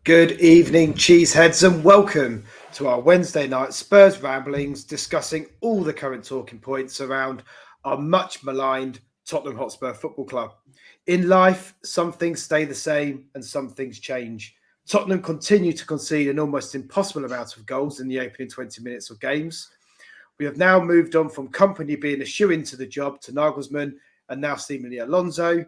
Good evening, cheeseheads, and welcome to our Wednesday night Spurs ramblings discussing all the current talking points around our much maligned Tottenham Hotspur Football Club. In life, some things stay the same and some things change. Tottenham continue to concede an almost impossible amount of goals in the opening 20 minutes of games. We have now moved on from Company being a shoe-in to the job to Nagelsmann and now seemingly Alonso.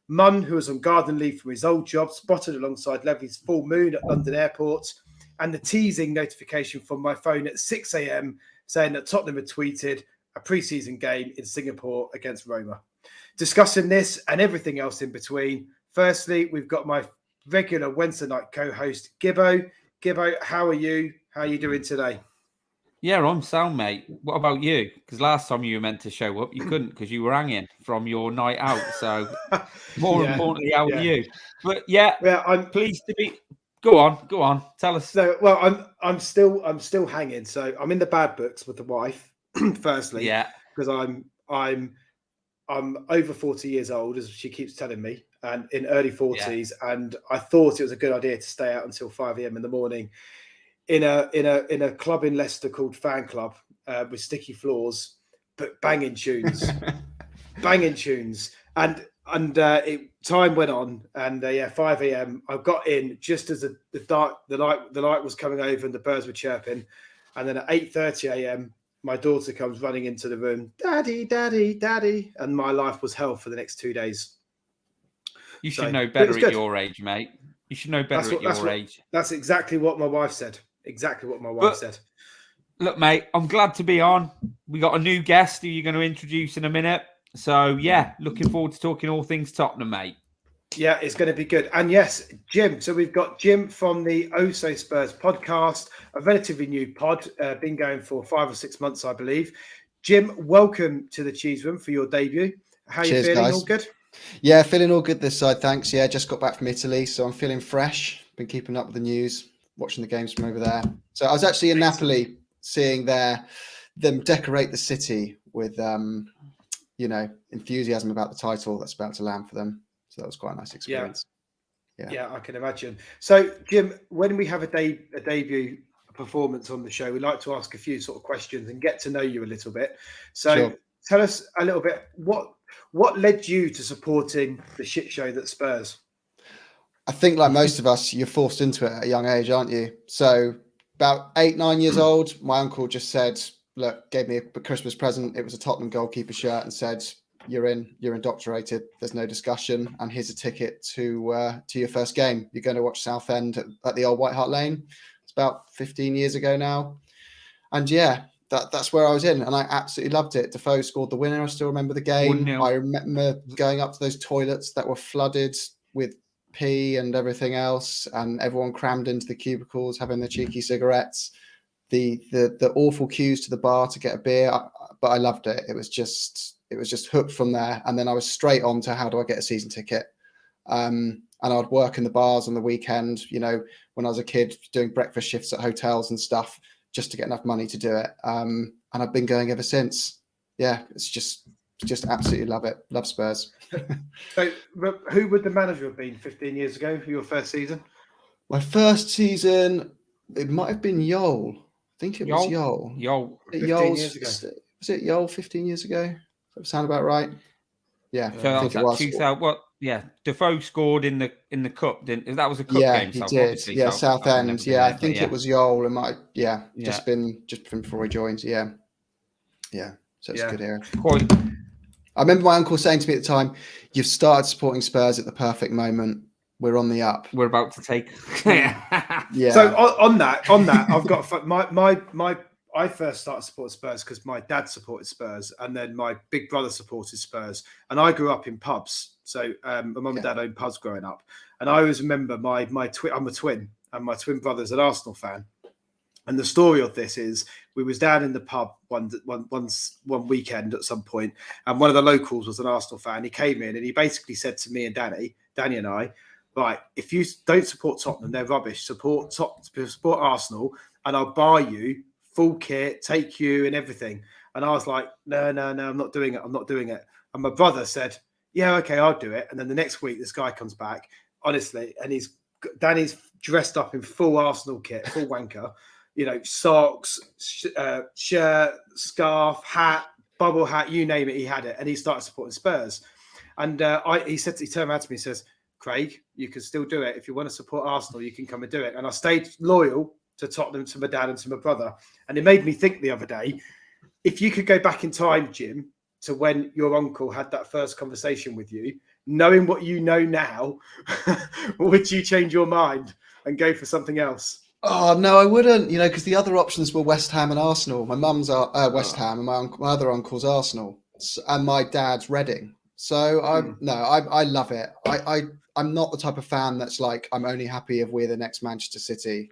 Munn, who was on garden leave from his old job, spotted alongside Levy's full moon at London Airport, and the teasing notification from my phone at 6 a.m. saying that Tottenham had tweeted a pre-season game in Singapore against Roma. Discussing this and everything else in between, firstly, we've got my regular Wednesday night co-host, Gibbo. Gibbo, how are you? How are you doing today? Yeah, I'm sound, mate. What about you? Because last time you were meant to show up, you couldn't because you were hanging from your night out. So, more importantly, how are you? But I'm pleased to be. Go on. Tell us. No, well, I'm still hanging. So I'm in the bad books with the wife. Firstly, because I'm over 40 years old, as she keeps telling me, and in early 40s, and I thought it was a good idea to stay out until 5 a.m. in the morning. In a club in Leicester called Fan Club with sticky floors, but banging tunes, and time went on, and 5 a.m. I got in just as the light was coming over and the birds were chirping, and then at 8:30 a.m. my daughter comes running into the room, daddy, and my life was hell for the next 2 days. You should know better at your age, mate. You should know better at your age. That's exactly what my wife said. Said. Look, mate, I'm glad to be on. We got a new guest who you're going to introduce in a minute. So, looking forward to talking all things Tottenham, mate. Yeah, it's going to be good. And yes, Jim. So we've got Jim from the So Spurs podcast, a relatively new pod, been going for 5 or 6 months, I believe. Jim, welcome to the Cheese Room for your debut. How are you feeling? Guys. All good? Yeah, feeling all good this side, thanks. Yeah, just got back from Italy, so I'm feeling fresh. Been keeping up with the news, watching the games from over there. So I was actually in Napoli seeing them decorate the city with, enthusiasm about the title that's about to land for them. So that was quite a nice experience. Yeah, I can imagine. So, Jim, when we have a debut performance on the show, we like to ask a few sort of questions and get to know you a little bit. So Tell us a little bit, what led you to supporting the shit show that's Spurs? I think like most of us, you're forced into it at a young age, aren't you? So about 8-9 years old, my uncle just said, look, gave me a Christmas present. It was a Tottenham goalkeeper shirt and said, you're indoctrinated. There's no discussion. And here's a ticket to your first game. You're going to watch Southend at the old White Hart Lane. It's about 15 years ago now. And that's where I was in. And I absolutely loved it. Defoe scored the winner. I still remember the game. 1-0. I remember going up to those toilets that were flooded with pee and everything else, and everyone crammed into the cubicles having their cheeky cigarettes, the awful queues to the bar to get a beer, but I loved it. It was just hooked from there, and then I was straight on to how do I get a season ticket, and I'd work in the bars on the weekend, when I was a kid, doing breakfast shifts at hotels and stuff just to get enough money to do it, and I've been going ever since. It's just absolutely love it. Love Spurs. So, who would the manager have been 15 years ago for your first season? My first season, it might have been Yol. I think it was Yol. 15 years ago. Was it Yol 15 years ago? Does that sound about right? Yeah, so I think it was. 2000, Defoe scored in the cup, didn't? That was a cup game. He did. Yeah, Southend. Yeah, I think it was Yol. It might. Just been before he joined. Yeah. So it's a good era. I remember my uncle saying to me at the time, "You've started supporting Spurs at the perfect moment. We're on the up. We're about to take." Yeah. So on that, I've got my. I first started supporting Spurs because my dad supported Spurs, and then my big brother supported Spurs, and I grew up in pubs. So my mum and dad owned pubs growing up, and I always remember my twin. I'm a twin, and my twin brother's an Arsenal fan. And the story of this is we was down in the pub one weekend at some point, and one of the locals was an Arsenal fan. He came in and he basically said to me and Danny and I, right, if you don't support Tottenham, they're rubbish. Support Arsenal, and I'll buy you full kit, take you and everything. And I was like, no, I'm not doing it. And my brother said, yeah, okay, I'll do it. And then the next week, this guy comes back, honestly, and Danny's dressed up in full Arsenal kit, full wanker, socks, shirt, scarf, hat, bubble hat, you name it, he had it, and he started supporting Spurs. And he turned around to me and says, Craig, you can still do it. If you want to support Arsenal, you can come and do it. And I stayed loyal to Tottenham, to my dad and to my brother. And it made me think the other day, if you could go back in time, Jim, to when your uncle had that first conversation with you, knowing what you know now, would you change your mind and go for something else? Oh, no, I wouldn't, because the other options were West Ham and Arsenal. My mum's West Ham and my other uncle's Arsenal, and my dad's Reading. So I love it. I'm not the type of fan that's like, I'm only happy if we're the next Manchester City.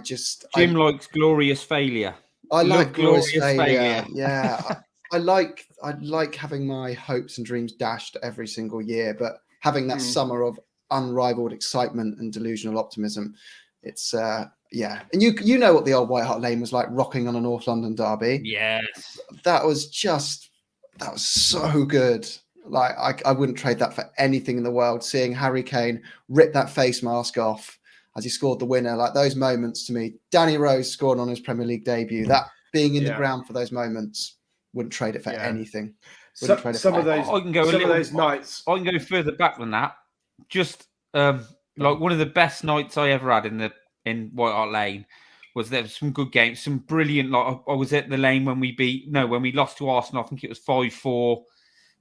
Jim likes glorious failure. I like glorious failure. Yeah. I like having my hopes and dreams dashed every single year, but having that summer of unrivaled excitement and delusional optimism, it's yeah. And you know what the old White Hart Lane was like, rocking on a North London derby. Yes. That was so good. Like I wouldn't trade that for anything in the world. Seeing Harry Kane rip that face mask off as he scored the winner, like those moments to me, Danny Rose scoring on his Premier League debut, that being in the ground for those moments, wouldn't trade it for anything. Some of those nights. I can go further back than that. Just like one of the best nights I ever had in White Hart Lane was there was some good games, some brilliant. Like I was at the Lane when we lost to Arsenal. I think it was 5-4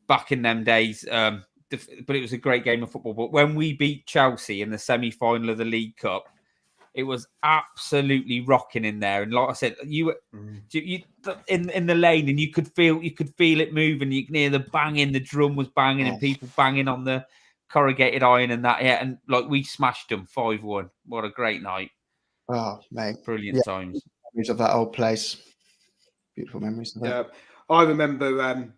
back in them days. But it was a great game of football. But when we beat Chelsea in the semi-final of the League Cup, it was absolutely rocking in there. And like I said, you in the Lane, and you could feel it moving. You can hear the banging, the drum was banging, and people banging on the corrugated iron and that. Yeah, and like we smashed them 5-1. What a great night! Oh, mate, brilliant times. Memories of that old place. Beautiful memories of that. Yeah, I remember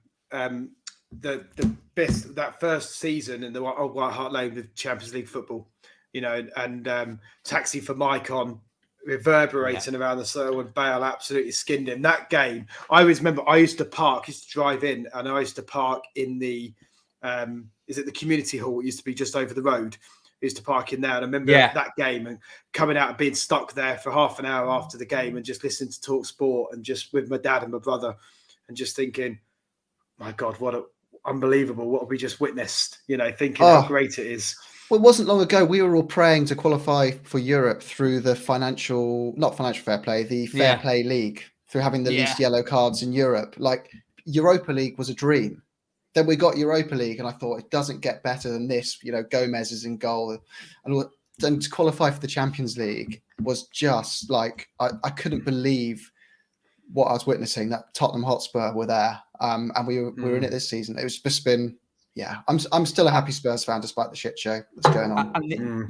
the best that first season in the old White Hart Lane with Champions League football. And Taxi for Mike on reverberating around the circle, and Bale absolutely skinned him. That game, I always remember. I used to drive in, and I used to park in the the community hall? It used to be just over the road. I used to park in there, and I remember that game and coming out and being stuck there for half an hour after the game, and just listening to Talk Sport, and just with my dad and my brother, and just thinking, my God, unbelievable! What have we just witnessed? Thinking how great it is. Well, it wasn't long ago. We were all praying to qualify for Europe through the not financial fair play, the Fair Play League, through having the least yellow cards in Europe. Like Europa League was a dream. Then we got Europa League, and I thought it doesn't get better than this. Gomez is in goal, and then to qualify for the Champions League was just like I couldn't believe what I was witnessing. That Tottenham Hotspur were there, and we were in it this season. It was just been. Yeah, I'm still a happy Spurs fan despite the shit show that's going on.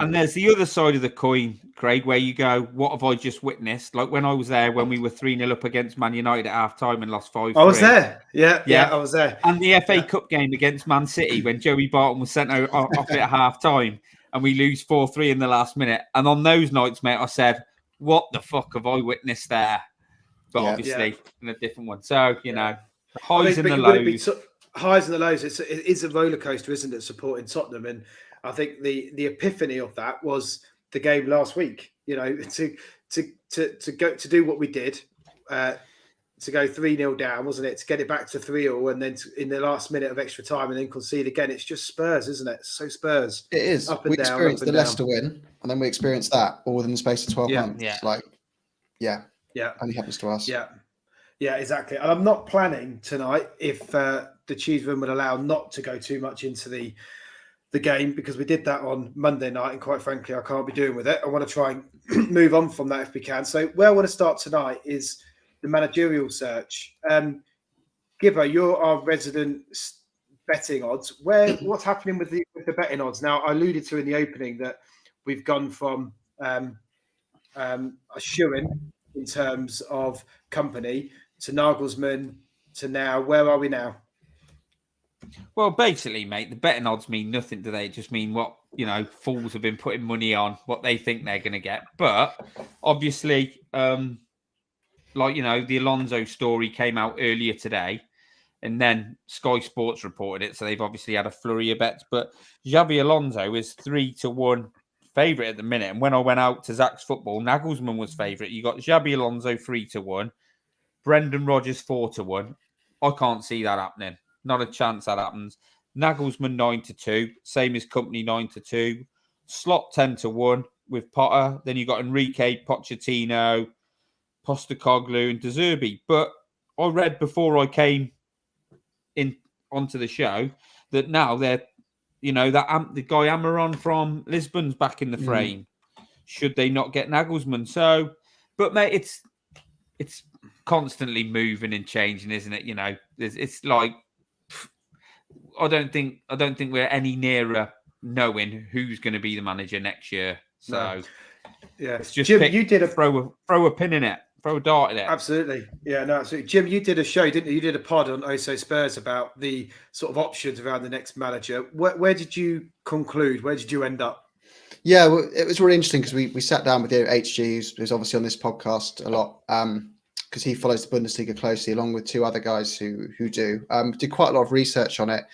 And there's the other side of the coin, Craig, where you go, what have I just witnessed? Like when I was there, when we were 3-0 up against Man United at half-time and lost 5-3. I was there. Yeah, I was there. And the FA Cup game against Man City when Joey Barton was sent off at half-time and we lose 4-3 in the last minute. And on those nights, mate, I said, what the fuck have I witnessed there? But obviously in a different one. So, highs and the lows. Highs and the lows. It is a roller coaster, isn't it? Supporting Tottenham, and I think the epiphany of that was the game last week. To go to do what we did, to go 3-0 down, wasn't it? To get it back to 3-0, and then in the last minute of extra time, and then concede again. It's just Spurs, isn't it? So Spurs. It is. We experienced the Leicester win, and then we experienced that all within the space of 12 months. Yeah, only happens to us. Yeah, exactly. And I'm not planning tonight, if the Cheese Room would allow, not to go too much into the game, because we did that on Monday night, and quite frankly, I can't be doing with it. I want to try and move on from that if we can. So where I want to start tonight is the managerial search. Gibbo, you're our resident betting odds. What's happening with the betting odds? Now, I alluded to in the opening that we've gone from a shoo-in in terms of company to Nagelsmann to now. Where are we now? Well, basically, mate, the betting odds mean nothing, do they? It just mean what, fools have been putting money on, what they think they're going to get. But obviously, the Alonso story came out earlier today, and then Sky Sports reported it. So they've obviously had a flurry of bets. But Xabi Alonso is 3-1 favourite at the minute. And when I went out to Zach's football, Nagelsmann was favourite. You got Xabi Alonso 3-1, Brendan Rodgers 4-1. I can't see that happening. Not a chance that happens. Nagelsmann 9-2, same as Company 9-2. Slot 10-1 with Potter. Then you got Enrique, Pochettino, Postecoglou, and De Zerbi. But I read before I came in onto the show that now they're, the guy Amaron from Lisbon's back in the frame. Should they not get Nagelsmann? So, but mate, it's constantly moving and changing, isn't it? It's like I don't think we're any nearer knowing who's going to be the manager next year. So, yeah, it's just Jim, you did throw a pin in it. Throw a dart at it. Absolutely. Yeah, no, absolutely. Jim, you did a show, didn't you? You did a pod on OSO Spurs about the sort of options around the next manager. Where did you conclude? Where did you end up? Yeah, well, it was really interesting because we sat down with HG, who's obviously on this podcast a lot, because he follows the Bundesliga closely, along with two other guys who do. Did quite a lot of research on it.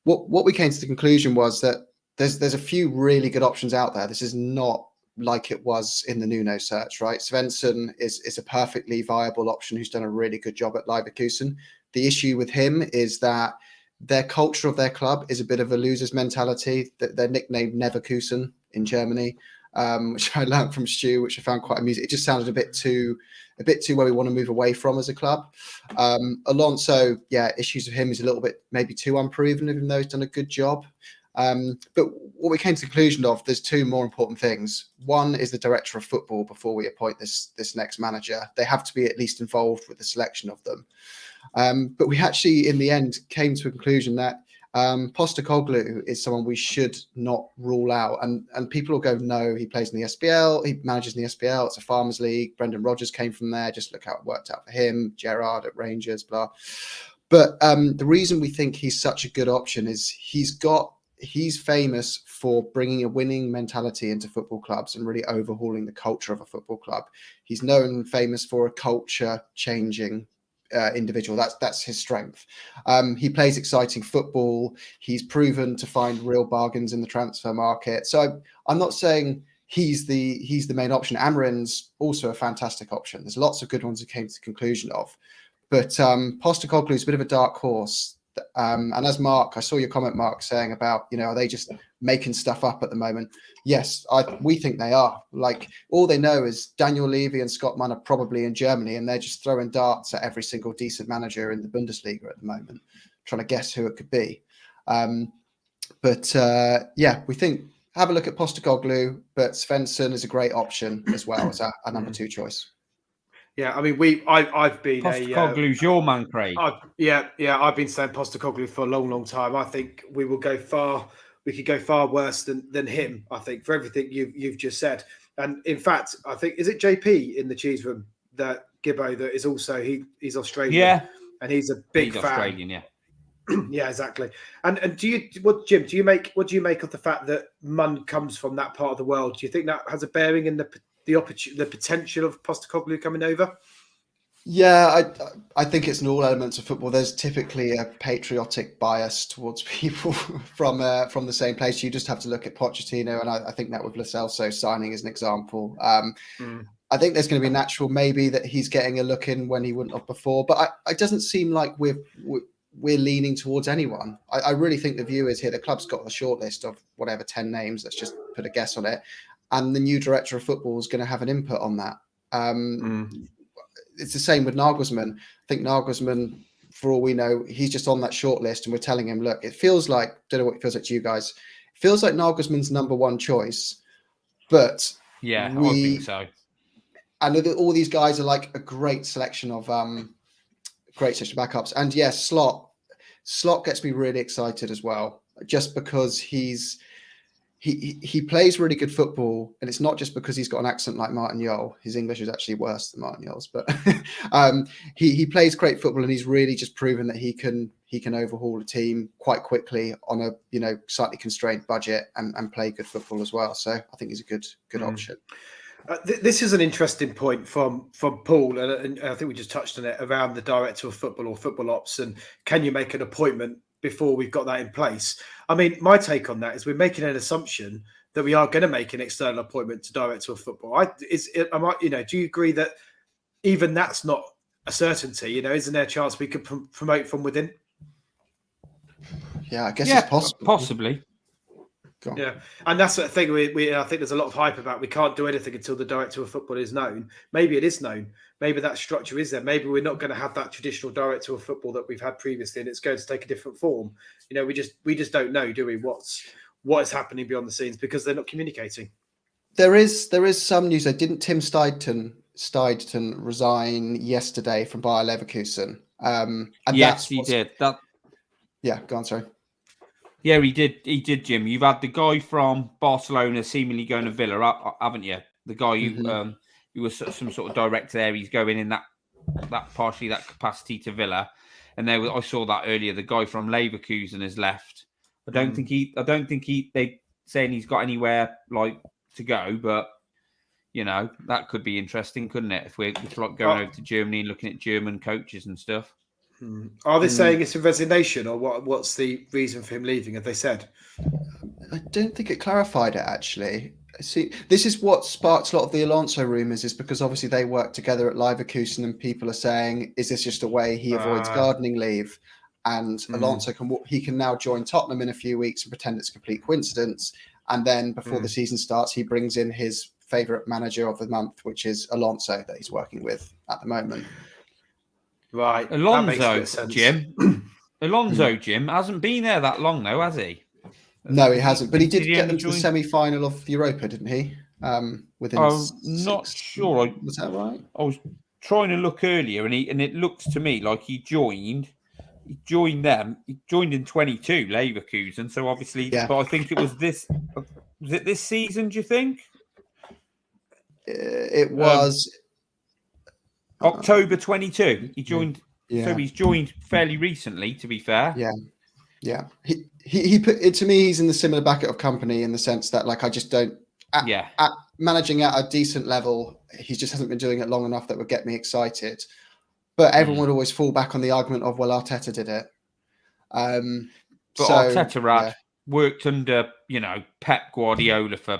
What we came to the conclusion was that there's a few really good options out there. This is not like it was in the Nuno search, right? Svensson is a perfectly viable option who's done a really good job at Leverkusen. The issue with him is that their culture of their club is a bit of a loser's mentality. They're nicknamed Neverkusen in Germany, which I learned from Stu, which I found quite amusing. It just sounded a bit too where we want to move away from as a club. Alonso, issues with him is a little bit maybe too unproven, even though he's done a good job. But what we came to the conclusion of, there's two more important things. One is the director of football before we appoint this next manager. They have to be at least involved with the selection of them. But we actually, in the end, came to a conclusion that Postecoglou is someone we should not rule out. And people will go, no, he plays in the SPL. He manages in the SPL. It's a farmers league. Brendan Rodgers came from there. Just look how it worked out for him. Gerrard at Rangers, blah. But the reason we think he's such a good option is he's famous for bringing a winning mentality into football clubs and really overhauling the culture of a football club. He's famous for a culture changing individual. That's his strength. He plays exciting football. He's proven to find real bargains in the transfer market. So I'm not saying he's the main option. Amarin's also a fantastic option. There's lots of good ones we came to the conclusion of. But Postecoglou is a bit of a dark horse. And as Mark, I saw your comment, Mark, saying about, are they just making stuff up at the moment? Yes, we think they are. Like, all they know is Daniel Levy and Scott Munn are probably in Germany, and they're just throwing darts at every single decent manager in the Bundesliga at the moment, trying to guess who it could be. We think have a look at Postecoglou, but Svensson is a great option as well as our number 2 choice. Yeah, I mean, I've been Postecoglou's your man, Craig. I've been saying Postecoglou for a long, long time. I think we could go far worse than him. I think for everything you've just said, and in fact, I think is it JP in the cheese room that Gibbo that is also he's Australian, and he's a big fan. Australian, yeah. Yeah, exactly. And Jim, what do you make of the fact that Munn comes from that part of the world? Do you think that has a bearing in the potential of Postecoglou coming over? Yeah, I think it's in all elements of football. There's typically a patriotic bias towards people from the same place. You just have to look at Pochettino, and I think that with Lo Celso signing as an example. I think there's going to be natural maybe that he's getting a look in when he wouldn't have before, but it doesn't seem like we're leaning towards anyone. I really think the view is here. The club's got a short list of whatever 10 names. Let's just put a guess on it. And the new director of football is going to have an input on that. It's the same with Nagelsmann. I think Nagelsmann, for all we know, he's just on that short list, and we're telling him, look, it feels like, don't know what it feels like to you guys. It feels like Nagelsmann's number 1 choice, but I think so. And all these guys are like a great selection of backups. And yes, Slot gets me really excited as well, just because he plays really good football, and it's not just because he's got an accent like Martin Jol. His English is actually worse than Martin Jol's, but he plays great football, and he's really just proven that he can overhaul a team quite quickly on a slightly constrained budget and play good football as well. So I think he's a good option. This is an interesting point from Paul, and I think we just touched on it around the director of football or football ops, and can you make an appointment before we've got that in place? I mean, my take on that is we're making an assumption that we are going to make an external appointment to director of football. Do you agree that even that's not a certainty? Isn't there a chance we could promote from within? Yeah, I guess it's possible. Possibly. Yeah, and that's the thing. I think there's a lot of hype about we can't do anything until the director of football is known. Maybe it is known. Maybe that structure is there. Maybe we're not going to have that traditional director of football that we've had previously, and it's going to take a different form. We just don't know, do we? What is happening beyond the scenes because they're not communicating. There is some news. Didn't Tim Steidten resign yesterday from Bayer Leverkusen? And yes, he did. Yeah, go on. Sorry. Yeah, he did. He did, Jim. You've had the guy from Barcelona seemingly going to Villa, haven't you? The guy who was some sort of director there. He's going in that capacity to Villa. And I saw that earlier. The guy from Leverkusen has left. I don't think they saying he's got anywhere like to go, but that could be interesting, couldn't it? If we're like going over to Germany and looking at German coaches and stuff. Are they saying it's a resignation, or what's the reason for him leaving? Have they said? I don't think it clarified it, actually. See, this is what sparks a lot of the Alonso rumours, is because obviously they work together at Leverkusen, and people are saying, is this just a way he avoids gardening leave? And Alonso can now join Tottenham in a few weeks and pretend it's a complete coincidence. And then before the season starts, he brings in his favourite manager of the month, which is Alonso, that he's working with at the moment. Right. Alonso, Jim. Alonso, Jim, hasn't been there that long, though, has he? No, he hasn't. But he did get them to the semi-final of Europa, didn't he? Not sure. Was that right? I was trying to look earlier, and it looks to me like he joined them. He joined in 22, Leverkusen. So obviously, but I think it was this. Was it this season? Do you think? It was October 22. He joined. Yeah. So he's joined fairly recently, to be fair. Yeah. He put it to me. He's in the similar bucket of company in the sense that, like, I just don't. At managing at a decent level, he just hasn't been doing it long enough that would get me excited. But everyone would always fall back on the argument of, well, Arteta did it. But Arteta worked under, Pep Guardiola for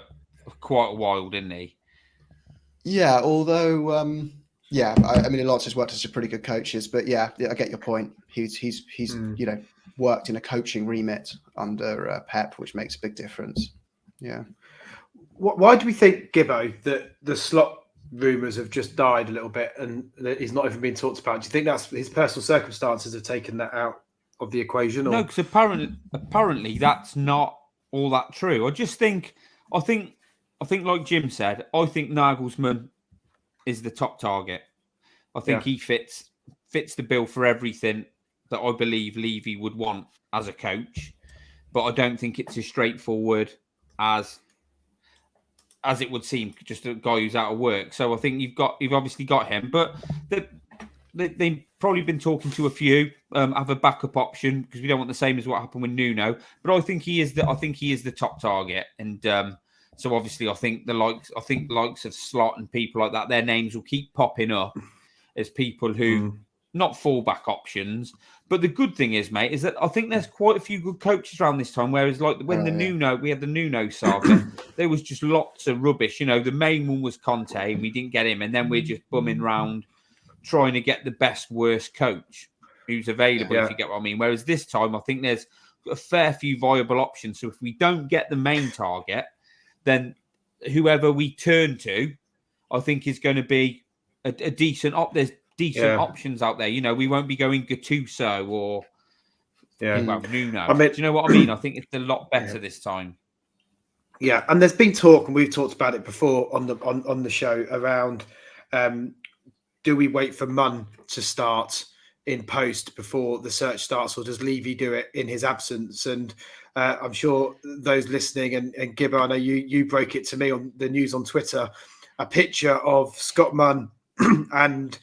quite a while, didn't he? Yeah, although, I mean, Alonso's worked as a pretty good coaches, but I get your point. He's worked in a coaching remit under Pep, which makes a big difference. Yeah. Why do we think, Gibbo, that the Slot rumours have just died a little bit and that he's not even been talked about? Do you think that's his personal circumstances have taken that out of the equation? Or? No, because apparently that's not all that true. I think like Jim said, I think Nagelsmann is the top target. I think he fits the bill for everything that I believe Levy would want as a coach, but I don't think it's as straightforward as it would seem, just a guy who's out of work. So I think you've obviously got him, but they've probably been talking to a few, have a backup option, because we don't want the same as what happened with Nuno. But I think he is the top target, and so obviously I think the likes of Slot and people like that, their names will keep popping up as people who not fallback options. But the good thing is, mate, is that I think there's quite a few good coaches around this time. Whereas, like when we had the Nuno saga, there was just lots of rubbish. The main one was Conte, and we didn't get him, and then we're just bumming around trying to get the best, worst coach who's available. If you get what I mean. Whereas this time, I think there's a fair few viable options. So if we don't get the main target, then whoever we turn to, I think is going to be a decent there's decent options out there. We won't be going Gattuso or Nuno. I mean, do you know what I mean? I think it's a lot better this time. Yeah, and there's been talk, and we've talked about it before on the show around do we wait for Munn to start in post before the search starts, or does Levy do it in his absence? And I'm sure those listening, and Gibber, I know you broke it to me on the news on Twitter, a picture of Scott Munn and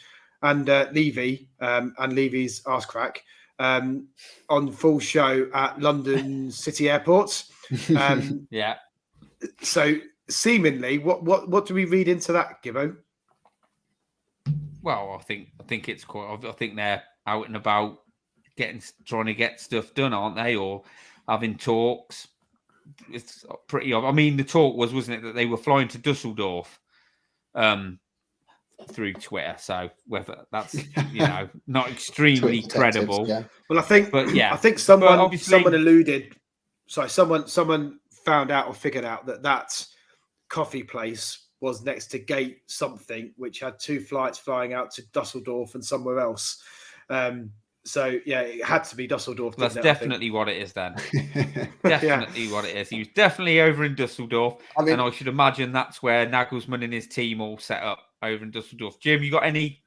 Levy and Levy's arse crack on full show at London City Airport. So seemingly, what do we read into that, Gibbo? Well, I think it's quite. I think they're out and about trying to get stuff done, aren't they? Or having talks. it's pretty obvious. I mean, the talk wasn't it, that they were flying to Dusseldorf through Twitter. So whether that's not extremely credible. Yeah. Well, I think someone alluded. Sorry, someone found out or figured out that coffee place was next to gate something, which had 2 flights flying out to Dusseldorf and somewhere else. So yeah, it had to be Dusseldorf. That's definitely what it is then. Definitely what it is. He was definitely over in Dusseldorf, and I should imagine that's where Nagelsmann and his team all set up over in Dusseldorf. Jim, you got anything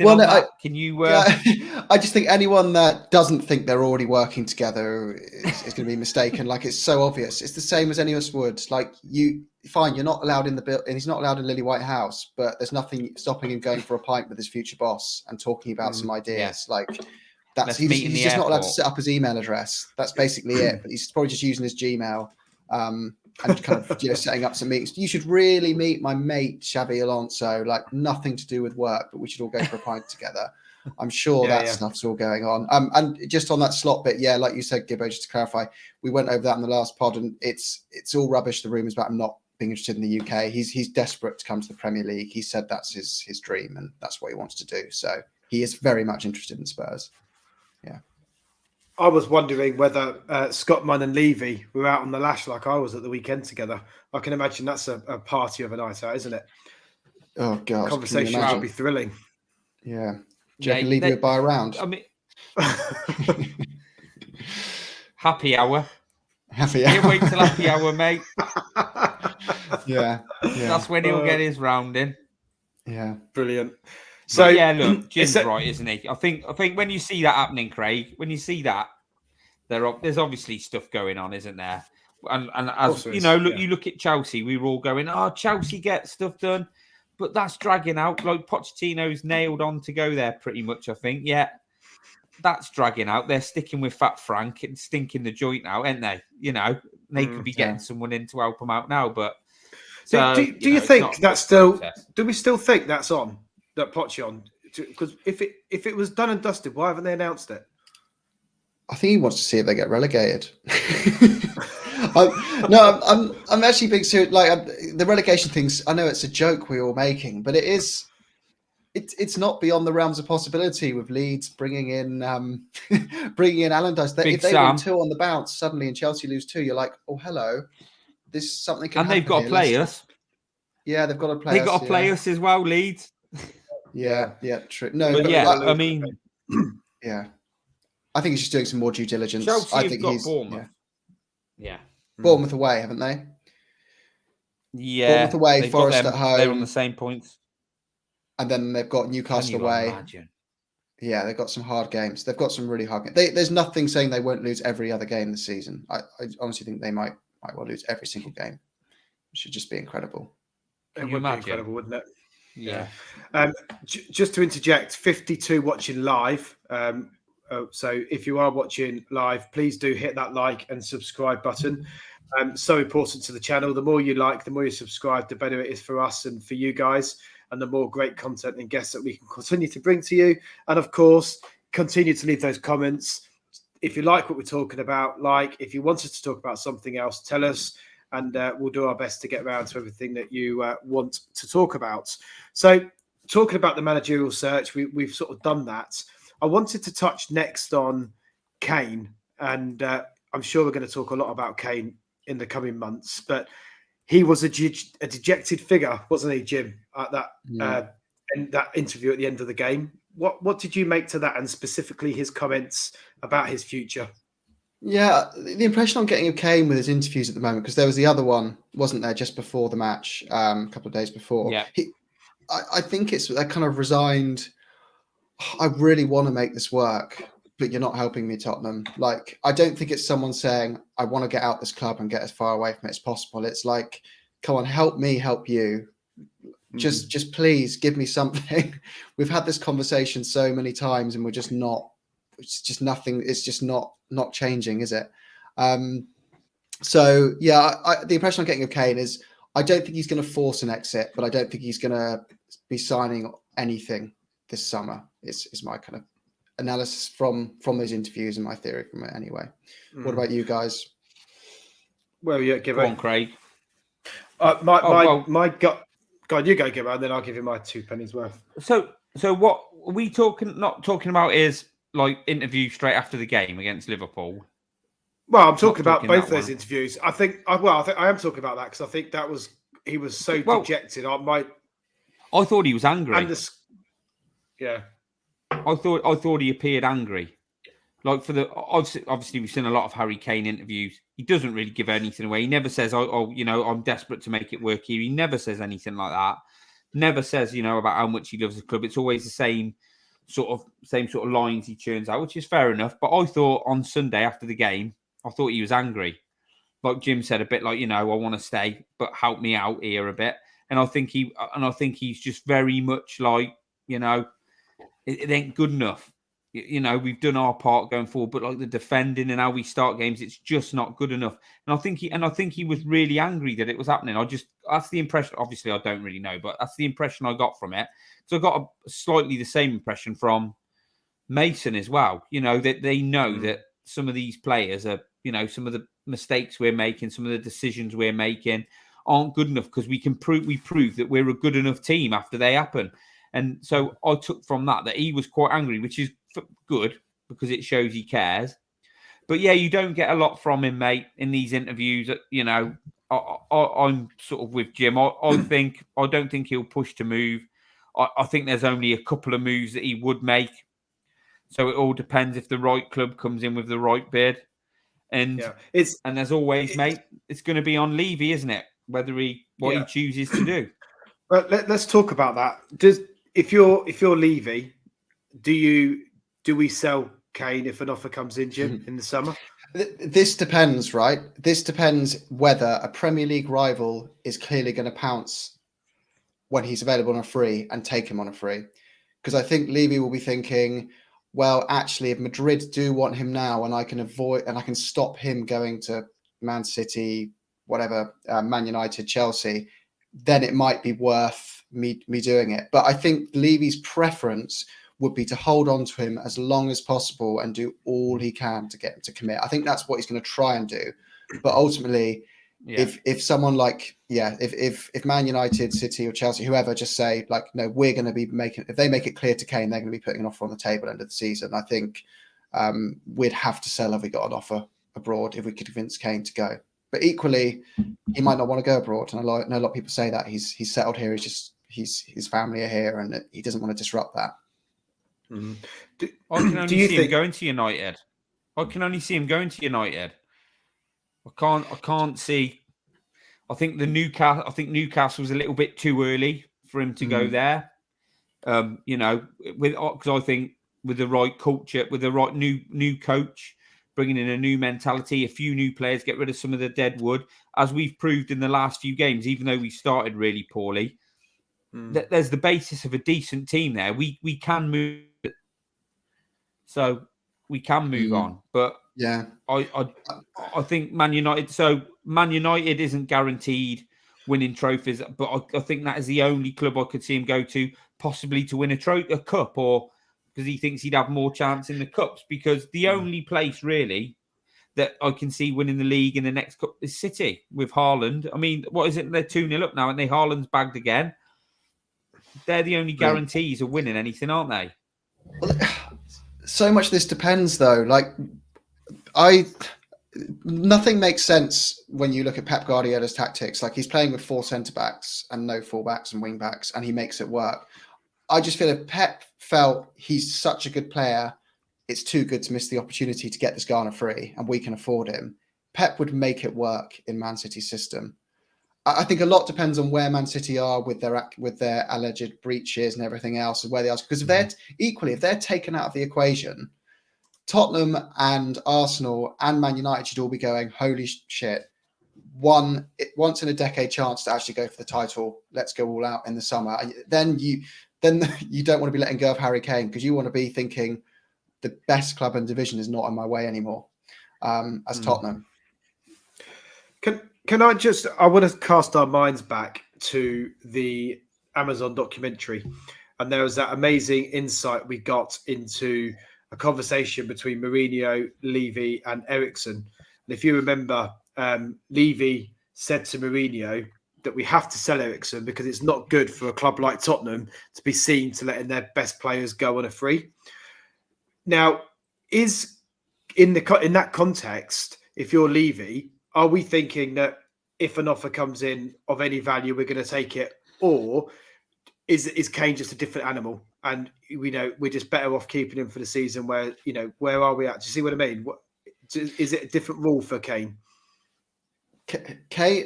on that? Can you? I just think anyone that doesn't think they're already working together is going to be mistaken. Like, it's so obvious. It's the same as any of us would. Like, you're not allowed in the building, and he's not allowed in Lily White House, but there's nothing stopping him going for a pint with his future boss and talking about some ideas. Yeah. Like, he's just not allowed to set up his email address. That's basically it. But he's probably just using his Gmail and kind of setting up some meetings. You should really meet my mate Xabi Alonso. Like, nothing to do with work, but we should all go for a pint together. I'm sure stuff's all going on. And just on that slot bit, like you said, Gibbo, just to clarify, we went over that in the last pod, and it's all rubbish. The rumours about him not being interested in the UK. He's desperate to come to the Premier League. He said that's his dream, and that's what he wants to do. So he is very much interested in Spurs. Yeah. I was wondering whether Scottman and Levy were out on the lash like I was at the weekend together. I can imagine that's a party of a night out, isn't it? Oh God, conversation would be thrilling. Yeah. Do you reckon Levy would buy a round? I mean, happy hour. Can't wait till happy hour, mate. Yeah. That's when he'll get his round in. Yeah. Brilliant. So look, Jim's right, isn't he? I think when you see that happening, Craig, when you see that, there's obviously stuff going on, isn't there? And as you know, you look at Chelsea, we were all going, Chelsea gets stuff done, but that's dragging out. Like, Pochettino's nailed on to go there pretty much, I think. Yeah, that's dragging out. They're sticking with Fat Frank and stinking the joint now, aren't they? They could be getting someone in to help them out now, but do you think that's still? Process. Do we still think that's on? That Poch on? Because if it was done and dusted, why haven't they announced it? I think he wants to see if they get relegated. I'm actually being serious. Like, the relegation things, I know it's a joke we're all making, but it's not beyond the realms of possibility with Leeds bringing in Allardyce. If they win 2 on the bounce suddenly and Chelsea lose 2, you're like, oh, hello, this something can happen. And they've got to play us. Yeah, they've got to play us. They've got to play us as well, Leeds. Yeah, true. No, but I mean, yeah, I think he's just doing some more due diligence. Chelsea I think he's got Bournemouth. Yeah. Bournemouth away, haven't they? Yeah, Bournemouth away, Forest at home. They're on the same points, and then they've got Newcastle away. Imagine. Yeah, they've got some hard games. They've got some really hard games. There's nothing saying they won't lose every other game this season. I honestly think they might well lose every single game. It should just be incredible. It would be incredible, wouldn't it? Yeah. Just to interject, 52 watching live. So if you are watching live, please do hit that like and subscribe button. So important to the channel. The more you like, the more you subscribe, the better it is for us and for you guys, and the more great content and guests that we can continue to bring to you. And of course, continue to leave those comments. If you like what we're talking about, if you want us to talk about something else, tell us. And we'll do our best to get around to everything that you want to talk about. So, talking about the managerial search, we've sort of done that. I wanted to touch next on Kane, and I'm sure we're going to talk a lot about Kane in the coming months. But he was a dejected figure, wasn't he, Jim? At that in that interview at the end of the game. What did you make to that, and specifically his comments about his future? Yeah, the impression I'm getting of Kane with his interviews at the moment, because there was the other one, wasn't there, just before the match, a couple of days before. Yeah. I think it's that kind of resigned, I really want to make this work, but you're not helping me, Tottenham. Like, I don't think it's someone saying, I want to get out this club and get as far away from it as possible. It's like, come on, help me, help you. Just please give me something. We've had this conversation so many times and we're just not, it's just nothing. It's just not changing, is it? So yeah, the impression I'm getting of Kane is I don't think he's going to force an exit, but I don't think he's going to be signing anything this summer. Is my kind of analysis from those interviews and my theory from it anyway. What about you guys? Where are you at, Gibbo? Go on, Craig. My gut. God, you go, Gibbo, and then I'll give you my 2 pennies worth. So what are we not talking about is like interview straight after the game against Liverpool. Well, I'm talking about both those interviews. I think I am talking about that because I think he was so dejected. I thought he was angry. I thought he appeared angry. Like obviously we've seen a lot of Harry Kane interviews. He doesn't really give anything away. He never says, I'm desperate to make it work here. He never says anything like that. Never says, about how much he loves the club. It's always the same sort of lines he churns out, which is fair enough. But I thought on Sunday after the game, I thought he was angry. Like Jim said, a bit like, I want to stay, but help me out here a bit. And I think he's just very much like, it ain't good enough. We've done our part going forward, but like the defending and how we start games, it's just not good enough. And I think he was really angry that it was happening. That's the impression. Obviously, I don't really know, but that's the impression I got from it. So I got a slightly the same impression from Mason as well. That they know that some of these players are, some of the mistakes we're making, some of the decisions we're making aren't good enough because we prove that we're a good enough team after they happen. And so I took from that he was quite angry, which is good because it shows he cares. But yeah, you don't get a lot from him, mate, in these interviews. I'm sort of with Jim. I don't think he'll push to move. I think there's only a couple of moves that he would make. So it all depends if the right club comes in with the right bid. And as always, mate, it's going to be on Levy, isn't it? Whether he chooses to do. Well, let's talk about that. If you're Levy, do we sell Kane if an offer comes in, Jim, in the summer? This depends, right? This depends whether a Premier League rival is clearly going to pounce when he's available on a free and take him on a free. Because I think Levy will be thinking, well, actually, if Madrid do want him now and I can stop him going to Man City, whatever, Man United, Chelsea, then it might be worth me doing it. But I think Levy's preference would be to hold on to him as long as possible and do all he can to get him to commit. I think that's what he's going to try and do. But ultimately, if someone like, if Man United, City or Chelsea, whoever just say like, no, we're going to be if they make it clear to Kane, they're going to be putting an offer on the table end of the season. I think we'd have to sell if we got an offer abroad if we could convince Kane to go. But equally, he might not want to go abroad. And I know a lot of people say that he's settled here. His family are here and he doesn't want to disrupt that. Mm-hmm. I can only see him going to United. I can't see. I think Newcastle's a little bit too early for him to go there. Because I think with the right culture, with the right new coach, bringing in a new mentality, a few new players, get rid of some of the dead wood, as we've proved in the last few games, even though we started really poorly. There's the basis of a decent team there. We can move. So we can move on, but I think Man United. So Man United isn't guaranteed winning trophies, but I think that is the only club I could see him go to, possibly to win a cup, or because he thinks he'd have more chance in the cups. Because the only place really that I can see winning the league in the next cup is City with Haaland. I mean, what is it? They're 2-0 up now, and Haaland's bagged again. They're the only guarantees of winning anything, aren't they? Well, so much of this depends, though. Nothing makes sense when you look at Pep Guardiola's tactics. Like, he's playing with 4 centre-backs and no full-backs and wing-backs, and he makes it work. I just feel if Pep felt he's such a good player, it's too good to miss the opportunity to get this guy on a free, and we can afford him, Pep would make it work in Man City's system. I think a lot depends on where Man City are with their alleged breaches and everything else, and where they are. Because if they're taken out of the equation, Tottenham and Arsenal and Man United should all be going, holy shit, once in a decade chance to actually go for the title. Let's go all out in the summer. Then you don't want to be letting go of Harry Kane, because you want to be thinking the best club in division is not on my way anymore as Tottenham. Can I want to cast our minds back to the Amazon documentary. And there was that amazing insight we got into a conversation between Mourinho, Levy and Emerson. And if you remember, Levy said to Mourinho that we have to sell Ericsson because it's not good for a club like Tottenham to be seen to letting their best players go on a free. Now, is in that context, if you're Levy, are we thinking that if an offer comes in of any value, we're going to take it, or is Kane just a different animal, and we're just better off keeping him for the season? Where are we at? Do you see what I mean? Is it a different rule for Kane?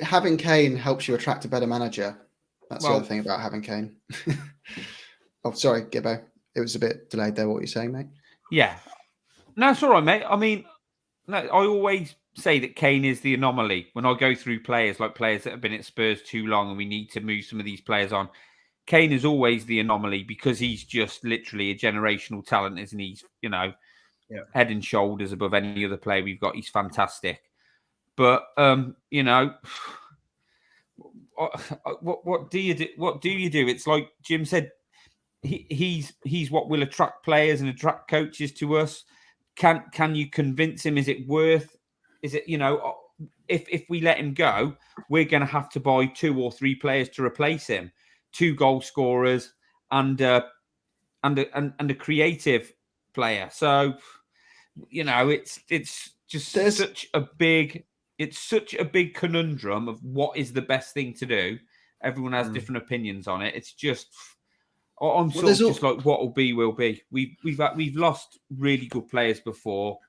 Having Kane helps you attract a better manager. That's the other thing about having Kane. Oh, sorry, Gibbo. It was a bit delayed there. What you're saying, mate? Yeah, no, it's all right, mate. I mean, no, I always say that Kane is the anomaly when I go through players that have been at Spurs too long, and we need to move some of these players on. Kane is always the anomaly because he's just literally a generational talent, isn't he? He's, head and shoulders above any other player we've got. He's fantastic. But what do you do? What do you do? It's like Jim said. He's what will attract players and attract coaches to us. Can you convince him? Is it worth? Is it if we let him go, we're going to have to buy 2 or 3 players to replace him, 2 goal scorers and a creative player. So it's just such a big conundrum of what is the best thing to do. Everyone has different opinions on it. It's just, I'm just like, what will be, will be. We've lost really good players before,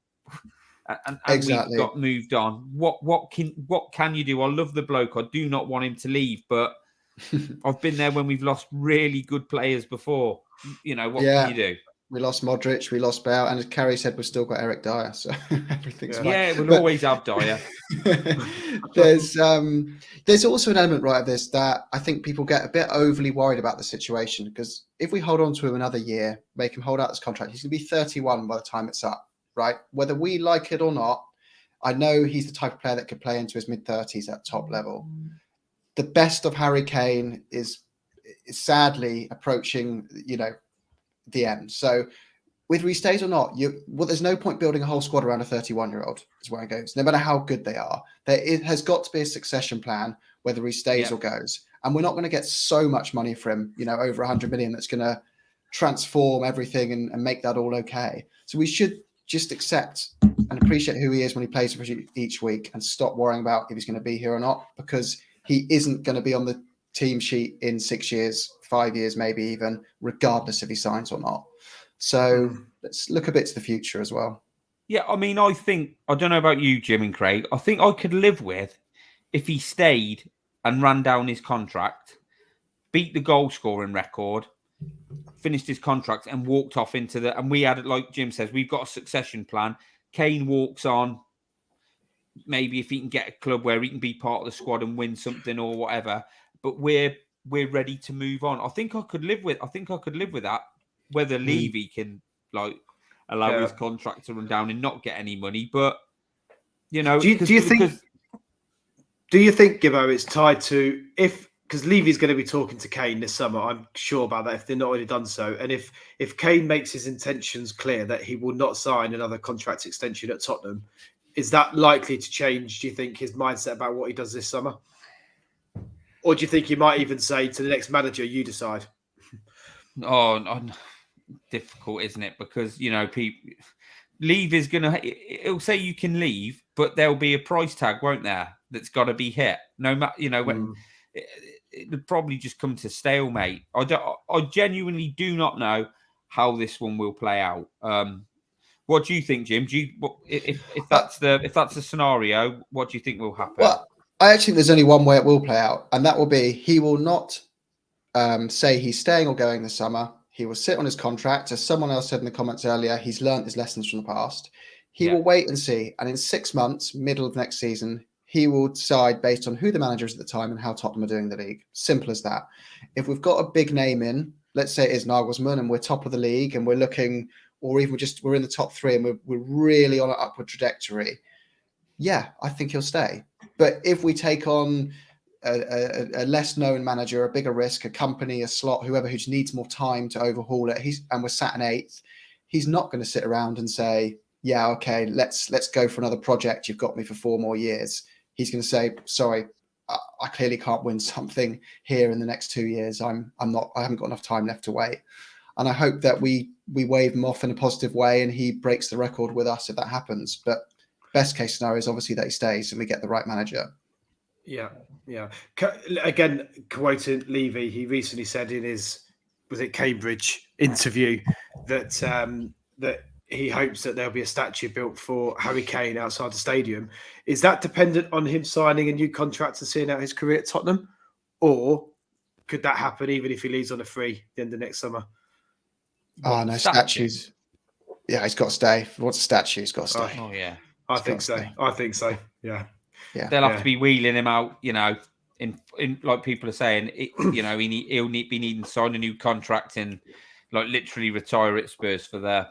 and exactly. We've got moved on. What can you do? I love the bloke. I do not want him to leave, but I've been there when we've lost really good players before. What can you do? We lost Modric, we lost Bale, and as Carrie said, we've still got Eric Dier, so everything's fine. Yeah, we'll always have Dier. There's also an element, right, of this that I think people get a bit overly worried about the situation, because if we hold on to him another year, make him hold out this contract, he's going to be 31 by the time it's up, right? Whether we like it or not, I know he's the type of player that could play into his mid-30s at top level. The best of Harry Kane is sadly approaching, the end. So whether he stays or not, there's no point building a whole squad around a 31-year-old, is where it goes. No matter how good they are, it has got to be a succession plan, whether he stays or goes. And we're not going to get so much money for him, over 100 million, that's going to transform everything and make that all okay. So we should just accept and appreciate who he is when he plays for each week and stop worrying about if he's going to be here or not, because he isn't going to be on the team sheet in 6 years, 5 years, maybe even, regardless if he signs or not. So let's look a bit to the future as well. Yeah, I mean, I don't know about you, Jim and Craig, I think I could live with if he stayed and ran down his contract, beat the goal scoring record, finished his contract and walked off and we had it, like Jim says, we've got a succession plan. Kane walks on, maybe if he can get a club where he can be part of the squad and win something or whatever, but we're ready to move on. I think I could live with that. Whether Levy can allow his contract to run down and not get any money, but do you think, Gibbo, it's tied to because Levy's going to be talking to Kane this summer, I'm sure about that, if they're not already done so, and if Kane makes his intentions clear that he will not sign another contract extension at Tottenham, is that likely to change, do you think, his mindset about what he does this summer? Or do you think he might even say to the next manager, you decide? Oh, difficult, isn't it? Because, leave is going to... It'll say you can leave, but there'll be a price tag, won't there? That's got to be hit. No matter, when... It would probably just come to stalemate. I genuinely do not know how this one will play out. What do you think, Jim? If that's the scenario, what do you think will happen? Well, I actually think there's only one way it will play out, and that will be he will not say he's staying or going this summer. He will sit on his contract. As someone else said in the comments earlier, he's learnt his lessons from the past. He will wait and see, and in 6 months, middle of next season, he will decide based on who the manager is at the time and how Tottenham are doing in the league. Simple as that. If we've got a big name in, let's say it is Nagelsmann, and we're top of the league, and we're looking, or even we're in the top 3 and we're really on an upward trajectory, yeah, I think he'll stay. But if we take on a less known manager, a bigger risk, a company, a slot, whoever who just needs more time to overhaul it, and we're sat in 8th, he's not going to sit around and say, yeah, okay, let's go for another project. You've got me for 4 more years. he's going to say, sorry, I clearly can't win something here in the next 2 years. I haven't got enough time left to wait. And I hope that we wave him off in a positive way and he breaks the record with us if that happens. But best case scenario is obviously that he stays and we get the right manager. Yeah. Again, quoting Levy, he recently said in his, was it Cambridge interview, that that he hopes that there'll be a statue built for Harry Kane outside the stadium. Is that dependent on him signing a new contract and seeing out his career at Tottenham? Or could that happen even if he leaves on a free at the end of next summer? Oh, no, statues. Yeah, he's got to stay. What's a statue? He's got to stay. Oh, yeah. I think so. Yeah. They'll have to be wheeling him out, in like people are saying, he'll be needing to sign a new contract and like literally retire at Spurs for the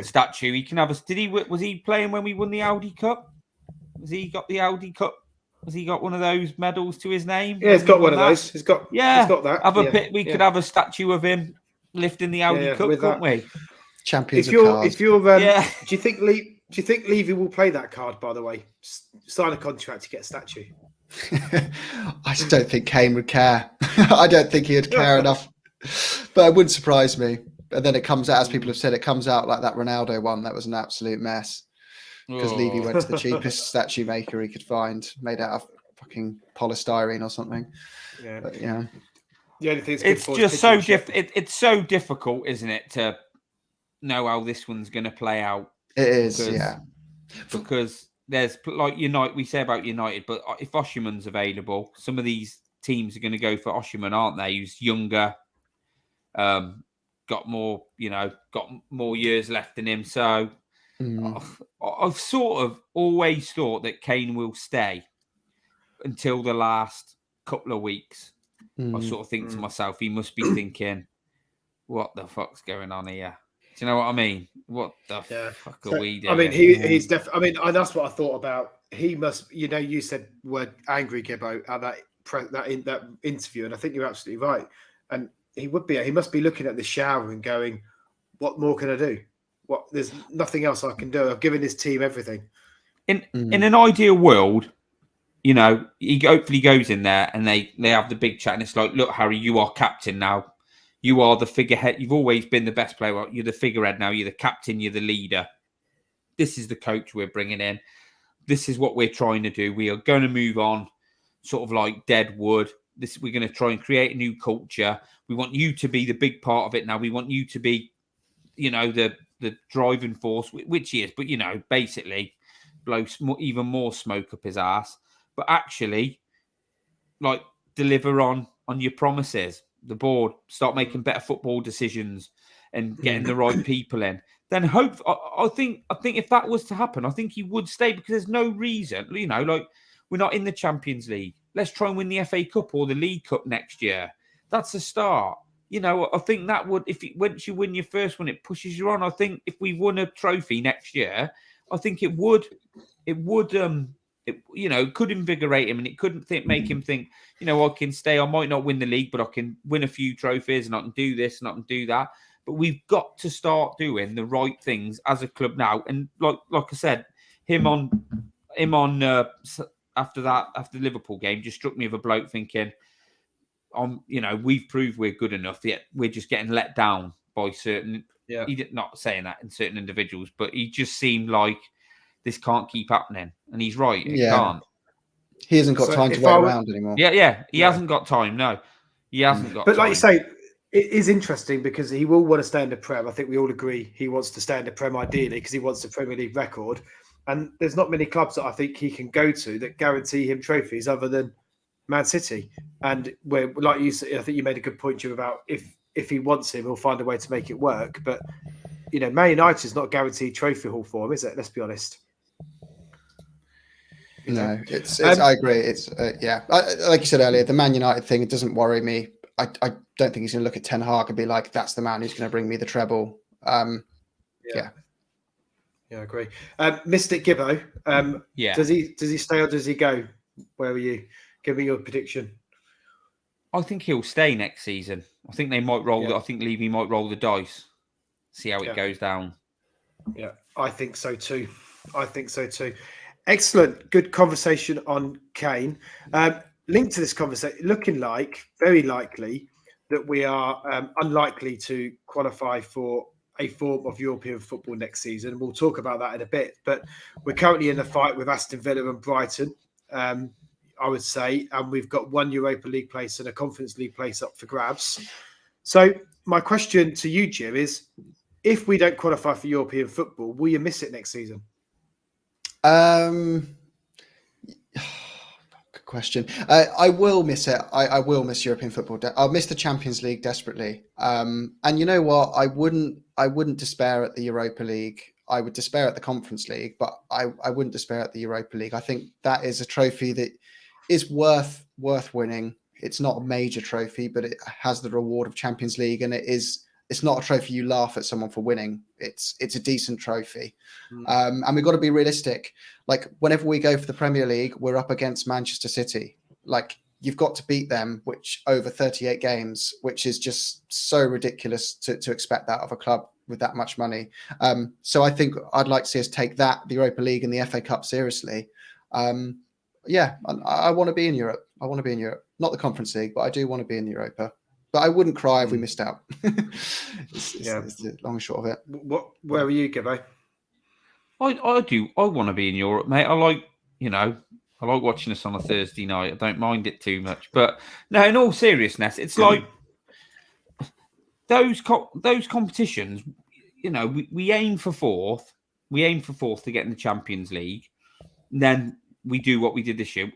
statue. He can have was he playing when we won the Audi Cup? Has he got the Audi Cup? Has he got one of those medals to his name? Yeah, he's got one of those. He's got that. We could have a statue of him lifting the Audi Cup, couldn't we? Champions. Do you think Levy will play that card? By the way, sign a contract to get a statue. I just don't think Kane would care. I don't think he'd care enough. But it wouldn't surprise me. And then it comes out, as people have said, it comes out like that Ronaldo one. That was an absolute mess. Because Levy went to the cheapest statue maker he could find, made out of fucking polystyrene or something. Yeah. But, yeah. The only thing it's just so it's so difficult, isn't it, to know how this one's going to play out. It is, because there's like we say about United, but if Osimhen's available, some of these teams are going to go for Osimhen, aren't they? Who's younger, got more years left in him. So I've sort of always thought that Kane will stay until the last couple of weeks. I sort of think to myself, he must be thinking, what the fuck's going on here? Do you know what I mean? What the fuck are we doing? I mean, he's definitely. I mean, and that's what I thought about. He must. You said the word angry, Gibbo, at that interview, and I think you're absolutely right. And he would be. He must be looking at the shower and going, "What more can I do? There's nothing else I can do. I've given his team everything." In an ideal world, he hopefully goes in there and they have the big chat, and it's like, "Look, Harry, you are captain now. You are the figurehead. You've always been the best player. You're the figurehead now. You're the captain. You're the leader. This is the coach we're bringing in. This is what we're trying to do. We are going to move on, sort of like dead wood. We're going to try and create a new culture. We want you to be the big part of it now. We want you to be, the driving force, which he is. But, basically blow even more smoke up his ass. But actually, like, deliver on your promises. The board, start making better football decisions and getting the right people in. Then I think if that was to happen, I think he would stay, because there's no reason, like, we're not in the Champions League. Let's try and win the FA Cup or the League Cup next year. That's a start. I think that would, once you win your first one, it pushes you on. I think if we won a trophy next year, I think it could invigorate him, and it couldn't make him think, I can stay. I might not win the league, but I can win a few trophies and I can do this and I can do that. But we've got to start doing the right things as a club now. And like I said, him on after the Liverpool game just struck me of a bloke thinking, we've proved we're good enough, yet we're just getting let down by certain. Yeah. He did not saying that in certain individuals, but he just seemed like this can't keep happening, and he's right. It can't. He hasn't got time to wait around anymore. Yeah. He hasn't got time. No, he hasn't got. But time. Like you say, it is interesting because he will want to stay in the Prem. I think we all agree he wants to stay in the Prem ideally because he wants the Premier League record. And there's not many clubs that I think he can go to that guarantee him trophies other than Man City. And where, like you said, I think you made a good point, Jim, about if he wants him, he'll find a way to make it work. But Man United is not a guaranteed trophy haul for him, is it? Let's be honest. No, it's I agree. It's like you said earlier, the Man United thing, it doesn't worry me. I don't think he's going to look at Ten Hag and be like, that's the man who's going to bring me the treble. Yeah, I agree. Mystic Gibbo, does he stay or does he go? Where are you? Give me your prediction. I think he'll stay next season. I think they might roll. I think Levy might roll the dice, see how it goes down. Yeah, I think so too. Excellent. Good conversation on Kane. Linked to this conversation, looking like, very likely, that we are unlikely to qualify for a form of European football next season. We'll talk about that in a bit. But we're currently in a fight with Aston Villa and Brighton, I would say. And we've got one Europa League place and a Conference League place up for grabs. So my question to you, Jim, is if we don't qualify for European football, will you miss it next season? Good question. I will miss it. I will miss European football. I'll miss the Champions League desperately. And you know what? I wouldn't despair at the Europa League. I would despair at the Conference League, but I wouldn't despair at the Europa League. I think that is a trophy that is worth winning. It's not a major trophy, but it has the reward of Champions League, and it's not a trophy you laugh at someone for winning. It's a decent trophy. And we've got to be realistic. Like, whenever we go for the Premier League, we're up against Manchester City. Like, you've got to beat them, which over 38 games, which is just so ridiculous to expect that of a club with that much money. So I think I'd like to see us take the Europa League and the FA Cup seriously. Yeah, I want to be in Europe. I want to be in Europe. Not the Conference League, but I do want to be in Europa. But I wouldn't cry if we missed out. It's the long and short of it. Where are you, Gibbo? I do. I want to be in Europe, mate. I like watching us on a Thursday night. I don't mind it too much. But no, in all seriousness, it's like those competitions. You know, we aim for fourth. We aim for fourth to get in the Champions League. And then we do what we did this year.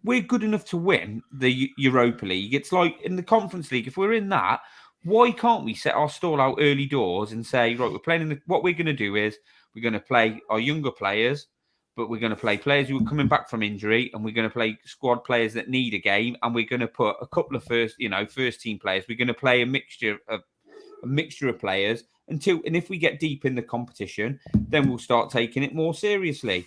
We're good enough to win the Europa League. It's like in the Conference League, if we're in that, why can't we set our stall out early doors and say, right, we're playing what we're going to do is we're going to play our younger players, but we're going to play players who are coming back from injury, and we're going to play squad players that need a game, and we're going to put a couple of first team players. We're going to play a mixture of players and if we get deep in the competition, then we'll start taking it more seriously.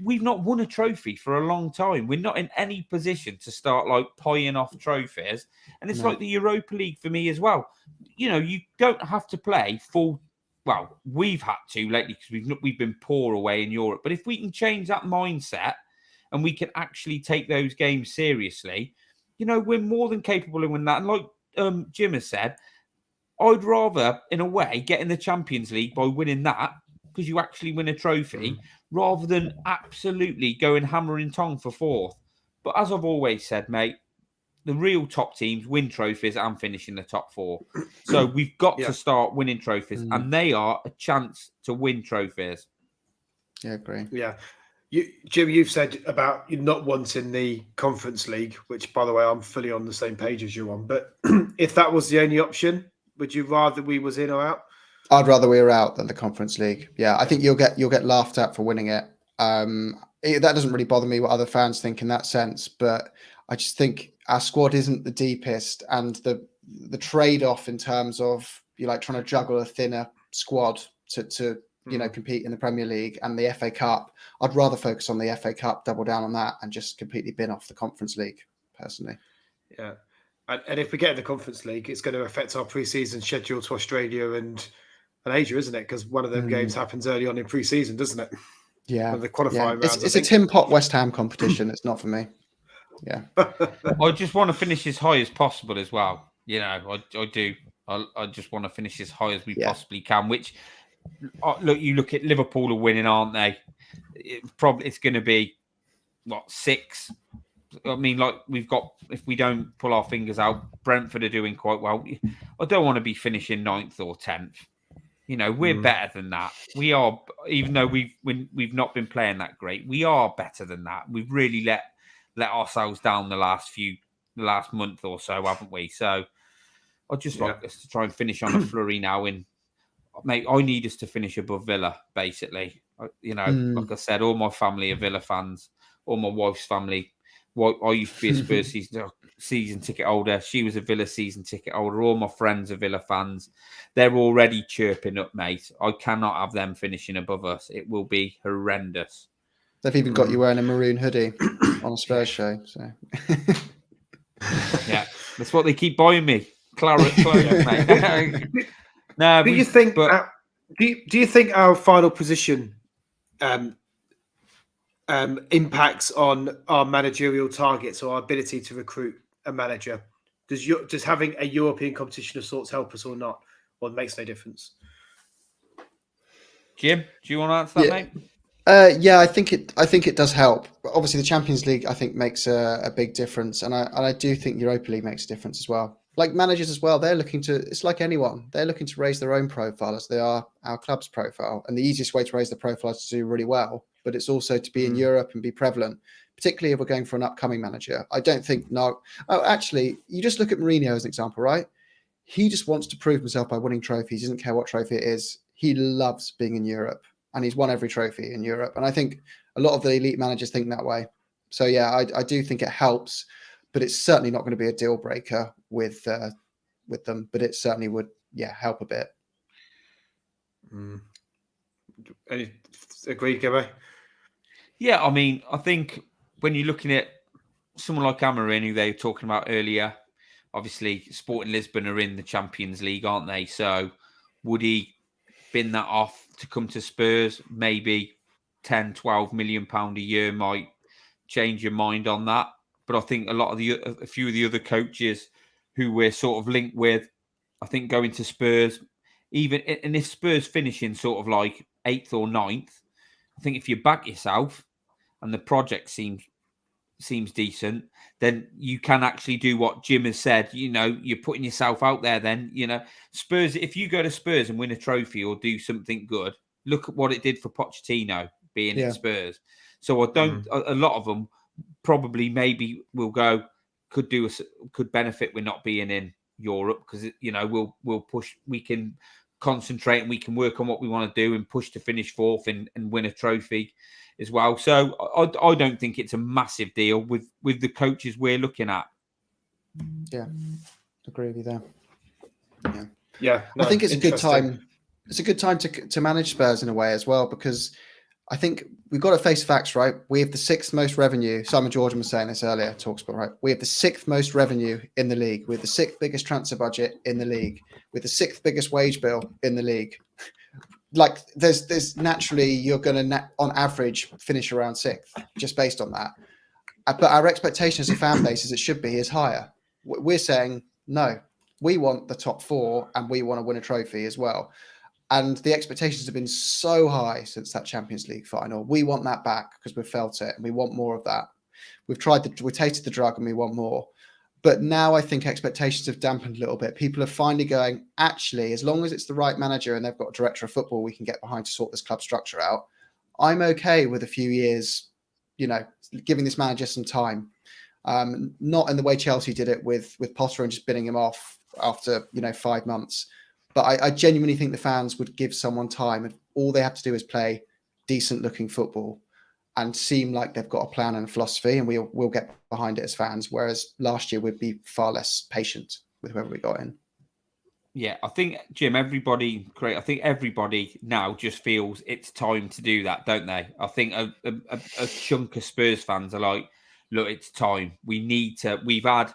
We've not won a trophy for a long time. We're not in any position to start like pieing off trophies. And it's like the Europa League for me as well. You know, you don't have to play full. Well, we've had to lately because we've been poor away in Europe. But if we can change that mindset and we can actually take those games seriously, you know, we're more than capable of winning that. And like Jim has said, I'd rather, in a way, get in the Champions League by winning that, because you actually win a trophy, rather than absolutely going hammer and tong for fourth. But as I've always said, mate, the real top teams win trophies and finish in the top four. So we've got to start winning trophies, and they are a chance to win trophies. Yeah, I agree. Yeah. Jim, you've said about you not wanting the Conference League, which, by the way, I'm fully on the same page as you on. But if that was the only option, would you rather we was in or out? I'd rather we were out than the Conference League. Yeah, I think you'll get laughed at for winning it. That doesn't really bother me what other fans think in that sense, but I just think our squad isn't the deepest, and the trade-off in terms of trying to juggle a thinner squad to compete in the Premier League and the FA Cup. I'd rather focus on the FA Cup, double down on that, and just completely bin off the Conference League personally. Yeah. And if we get in the Conference League, it's going to affect our pre-season schedule to Australia and Asia, isn't it? Because one of them games happens early on in pre-season, doesn't it? Yeah. The qualifying rounds. It's a Tim Pot West Ham competition. It's not for me. Yeah. I just want to finish as high as possible as well. You know, I do. I just want to finish as high as we possibly can. Which, you look at Liverpool are winning, aren't they? It's going to be 6. I mean, like we've got, if we don't pull our fingers out, Brentford are doing quite well. I don't want to be finishing 9th or 10th. You know, we're better than that. We are, even though we've not been playing that great, we are better than that. We've really let ourselves down the last month or so, haven't we? So I'd just like us to try and finish on a flurry now. Mate, I need us to finish above Villa, basically. You know, like I said, all my family are Villa fans. All my wife's family. I used to be a Spurs season ticket holder. She was a Villa season ticket holder. All my friends are Villa fans. They're already chirping up, mate. I cannot have them finishing above us. It will be horrendous. They've even got you wearing a maroon hoodie on a Spurs show. So yeah, that's what they keep buying me. Claret clothes, mate. No, do you think our final position impacts on our managerial targets or our ability to recruit a manager? Does having a European competition of sorts help us or not? Or it makes no difference? Jim, do you want to answer that, mate? Yeah, I think it does help. Obviously, the Champions League I think makes a big difference, and I do think Europa League makes a difference as well. Like managers as well, they're looking to. It's like anyone; they're looking to raise their own profile as they are our club's profile. And the easiest way to raise the profile is to do really well, but it's also to be in Europe and be prevalent. Particularly if we're going for an upcoming manager. I don't think actually, you just look at Mourinho as an example, right? He just wants to prove himself by winning trophies. He doesn't care what trophy it is. He loves being in Europe. And he's won every trophy in Europe. And I think a lot of the elite managers think that way. So, yeah, I do think it helps, but it's certainly not going to be a deal breaker with them. But it certainly would, help a bit. Any agree, Gabby? Yeah, I mean, I think when you're looking at someone like Amorim, who they were talking about earlier, obviously Sporting Lisbon are in the Champions League, aren't they? So would he bin that off to come to Spurs? Maybe 10, 12 million pound a year might change your mind on that. But I think a few of the other coaches who we're sort of linked with, I think going to Spurs, and if Spurs finishing sort of like 8th or 9th, I think if you back yourself and the project seems decent, then you can actually do what Jim has said. You're putting yourself out there then, Spurs, if you go to Spurs and win a trophy or do something good, look at what it did for Pochettino being at Spurs. So a lot of them probably maybe will go, could benefit with not being in Europe because, we'll push, we can concentrate and we can work on what we want to do and push to finish 4th and win a trophy as well. So I don't think it's a massive deal with the coaches we're looking at. Yeah, agree with you there. Yeah. No, I think it's a good time. It's a good time to manage Spurs in a way as well, because I think we've got to face facts, right? We have the 6th most revenue. Simon Jordan was saying this earlier, TalkSport, right? We have the 6th most revenue in the league. We have the 6th biggest transfer budget in the league. With the 6th biggest wage bill in the league. Like there's naturally you're going to on average finish around 6th just based on that. But our expectation as a fan base as it should be is higher. We're saying no, we want the top 4 and we want to win a trophy as well. And the expectations have been so high since that Champions League final. We want that back because we've felt it and we want more of that. We've tasted the drug and we want more. But now I think expectations have dampened a little bit. People are finally going, actually, as long as it's the right manager and they've got a director of football we can get behind to sort this club structure out, I'm okay with a few years, giving this manager some time. Not in the way Chelsea did it with Potter and just bidding him off after, 5 months. But I genuinely think the fans would give someone time and all they have to do is play decent looking football and seem like they've got a plan and a philosophy, and we'll get behind it as fans. Whereas last year we'd be far less patient with whoever we got in. Yeah, I think, Jim, everybody now just feels it's time to do that, don't they? I think a chunk of Spurs fans are like, look, it's time. We've had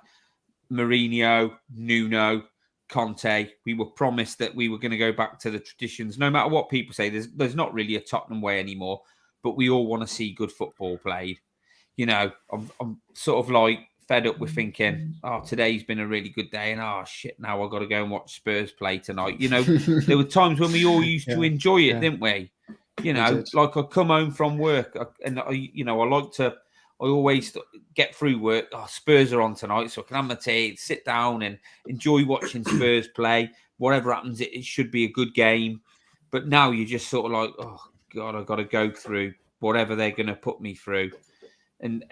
Mourinho, Nuno, Conte. We were promised that we were going to go back to the traditions. No matter what people say, there's not really a Tottenham way anymore. But we all want to see good football played. I'm sort of like fed up with thinking, today's been a really good day, and shit, now I've got to go and watch Spurs play tonight. There were times when we all used to enjoy it, didn't we? Like I come home from work, I always get through work. Spurs are on tonight, so I can have my tea, sit down and enjoy watching Spurs play. Whatever happens, it should be a good game. But now you're just sort of like, oh, God, I've got to go through whatever they're going to put me through. And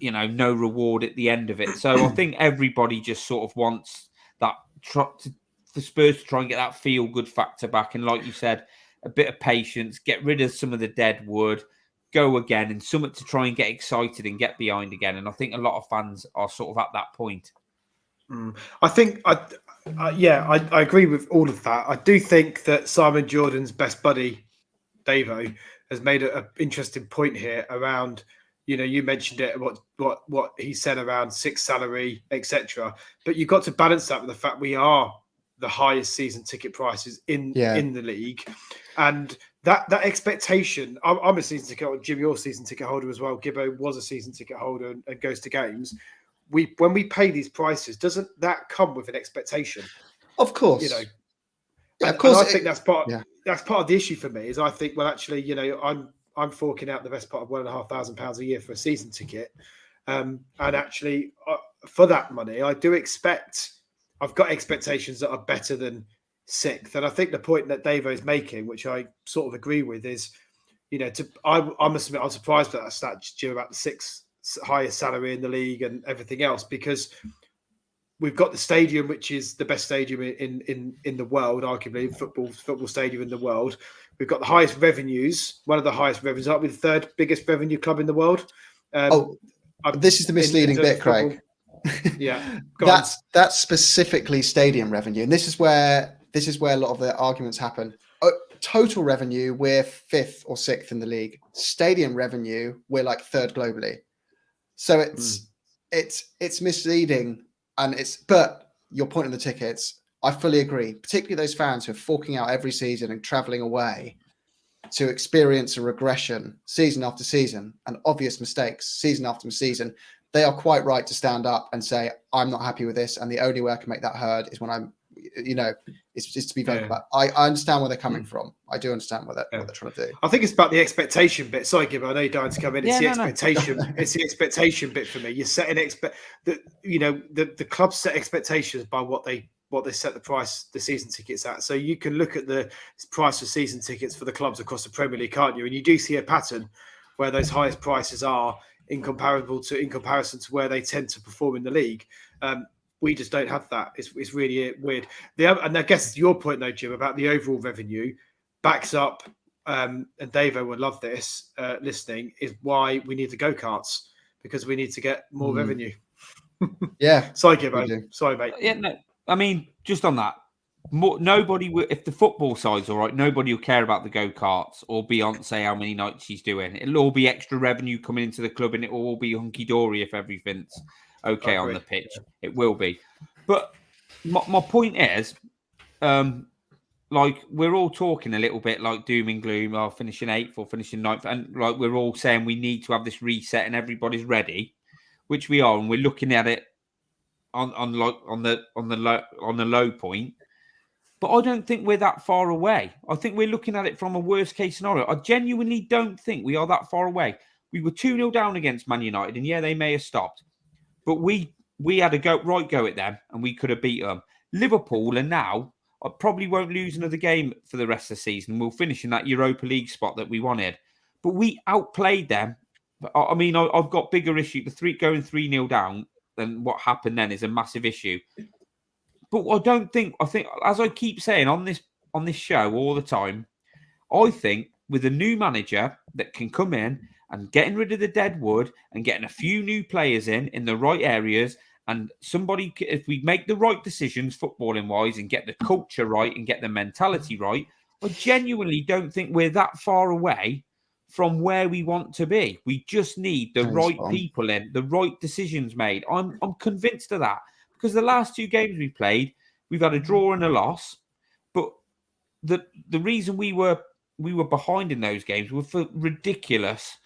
no reward at the end of it. So I think everybody just sort of wants that for Spurs to try and get that feel-good factor back. And like you said, a bit of patience, get rid of some of the dead wood, go again, and something to try and get excited and get behind again. And I think a lot of fans are sort of at that point. I think, I agree with all of that. I do think that Simon Jordan's best buddy, Davo, has made an interesting point here around, you mentioned it, what he said around 6 salary, etc. But you've got to balance that with the fact we are the highest season ticket prices in the league, and that expectation. I'm a season ticket holder. Jim, you're a season ticket holder as well. Gibbo was a season ticket holder and goes to games. When we pay these prices, doesn't that come with an expectation? Of course, of course. And I think that's part of the issue for me. Is I think, well, actually, I'm forking out the best part of £1,500 a year for a season ticket, and actually for that money, I do expect. I've got expectations that are better than 6th, and I think the point that Davo is making, which I sort of agree with, is, I must admit, I'm surprised by that stat, Jim, about the 6th highest salary in the league and everything else, because we've got the stadium, which is the best stadium in the world, arguably football stadium in the world. We've got the highest revenues, one of the highest revenues, aren't we? The 3rd biggest revenue club in the world. This is the misleading bit, Craig. Yeah, that's specifically stadium revenue, and this is where a lot of the arguments happen. Total revenue, we're 5th or 6th in the league. Stadium revenue, we're like 3rd globally. So it's misleading, but your point on the tickets, I fully agree. Particularly those fans who are forking out every season and travelling away to experience a regression season after season and obvious mistakes season after season. They are quite right to stand up and say, I'm not happy with this. And the only way I can make that heard is when I'm, it's just to be vocal about. I understand where they're coming from. I do understand what they're trying to do. I think it's about the expectation bit. Sorry, Gib, I know you're dying to come in. It's the expectation. It's the expectation bit for me. You're setting the clubs set expectations by what they set the season tickets at. So you can look at the price of season tickets for the clubs across the Premier League, can't you? And you do see a pattern where those highest prices are in comparison to where they tend to perform in the league. We just don't have that. It's really weird. And I guess your point though, Jim, about the overall revenue backs up, and Davo would love this listening, is why we need the go-karts, because we need to get more revenue. Yeah. Sorry, Gibbo. Sorry, mate. Yeah, no, I mean, just on that, if the football side's all right, nobody will care about the go-karts or Beyonce, how many nights she's doing. It'll all be extra revenue coming into the club, and it will all be hunky-dory if everything's okay on the pitch. Yeah. It will be. But my point is, we're all talking a little bit like doom and gloom, finishing 8th or finishing 9th, and like we're all saying we need to have this reset and everybody's ready, which we are, and we're looking at it on the low point. But I don't think we're that far away. I think we're looking at it from a worst case scenario. I genuinely don't think we are that far away. We were 2-0 down against Man United, and they may have stopped. But we had a go at them, and we could have beat them. Liverpool, and now I probably won't lose another game for the rest of the season. We'll finish in that Europa League spot that we wanted. But we outplayed them. I mean, I've got bigger issue. Going 3-0 down, then what happened then is a massive issue. But I think, as I keep saying on this show all the time, I think with a new manager that can come in and getting rid of the dead wood and getting a few new players in the right areas, and somebody, if we make the right decisions footballing wise and get the culture right and get the mentality right, I genuinely don't think we're that far away from where we want to be. We just need the right people in, the right decisions made. I'm convinced of that. Because the last 2 games we played, we've had a draw and a loss. But the reason we were behind in those games were for ridiculous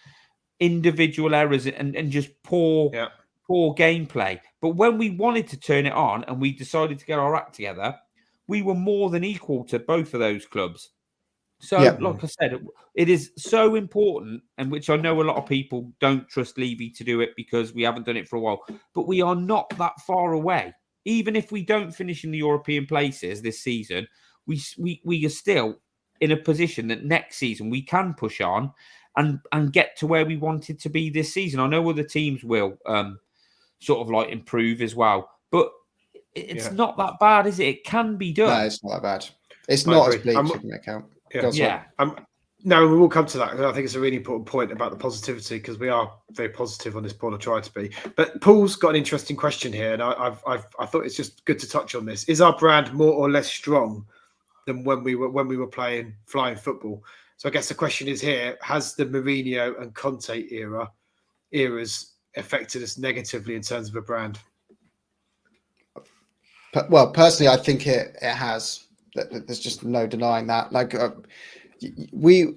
individual errors and just poor gameplay. But when we wanted to turn it on and we decided to get our act together, we were more than equal to both of those clubs. So, like I said, it is so important, and which I know a lot of people don't trust Levy to do it because we haven't done it for a while, but we are not that far away. Even if we don't finish in the European places this season, we are still in a position that next season we can push on and get to where we wanted to be this season. I know other teams will sort of like improve as well, but it's not that bad, is it? It can be done. No, it's not that bad. It's not as bleak as you can make out. No, we will come to that. I think it's a really important point about the positivity, because we are very positive on this pod, or try to be. But Paul's got an interesting question here, and I thought it's just good to touch on this. Is our brand more or less strong than when we were playing flying football? So I guess the question is here: has the Mourinho and Conte eras affected us negatively in terms of a brand? Well, personally, I think it has. There's just no denying that. Like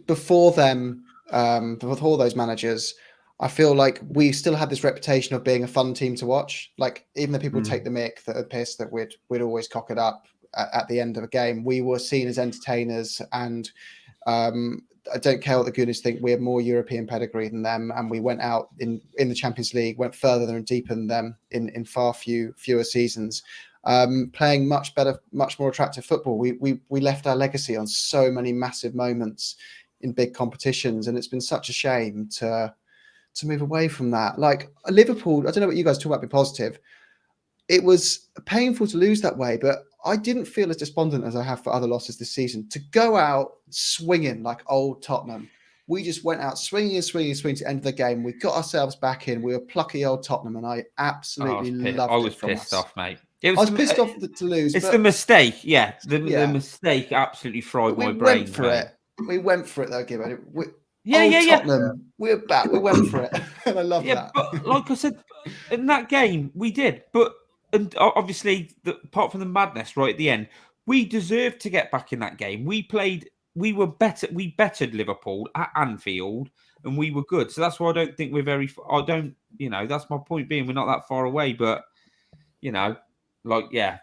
before them, before those managers, I feel like we still had this reputation of being a fun team to watch. Like even the people take the mick that are pissed that we'd always cock it up at the end of a game, we were seen as entertainers. And I don't care what the Gooners think. We have more European pedigree than them, and we went out in the Champions League, went further and deeper than them in far fewer seasons. Playing much better, much more attractive football. We left our legacy on so many massive moments in big competitions, and it's been such a shame to move away from that. Like Liverpool, I don't know what you guys talk about, be positive. It was painful to lose that way, but I didn't feel as despondent as I have for other losses this season. To go out swinging like old Tottenham, we just went out swinging to the end of the game. We got ourselves back in. We were plucky old Tottenham, and I absolutely loved it. I was pissed off, mate. I was pissed off to lose. It's the mistake, yeah. The mistake absolutely fried my brain. We went for it though, Gibbo. Tottenham, we're back. We went for it, and I love that. But like I said, in that game we did. But and obviously, apart from the madness right at the end, we deserved to get back in that game. We were better. We bettered Liverpool at Anfield, and we were good. So that's why I don't think we're very. I don't. That's my point being we're not that far away. But fair enough. Yeah,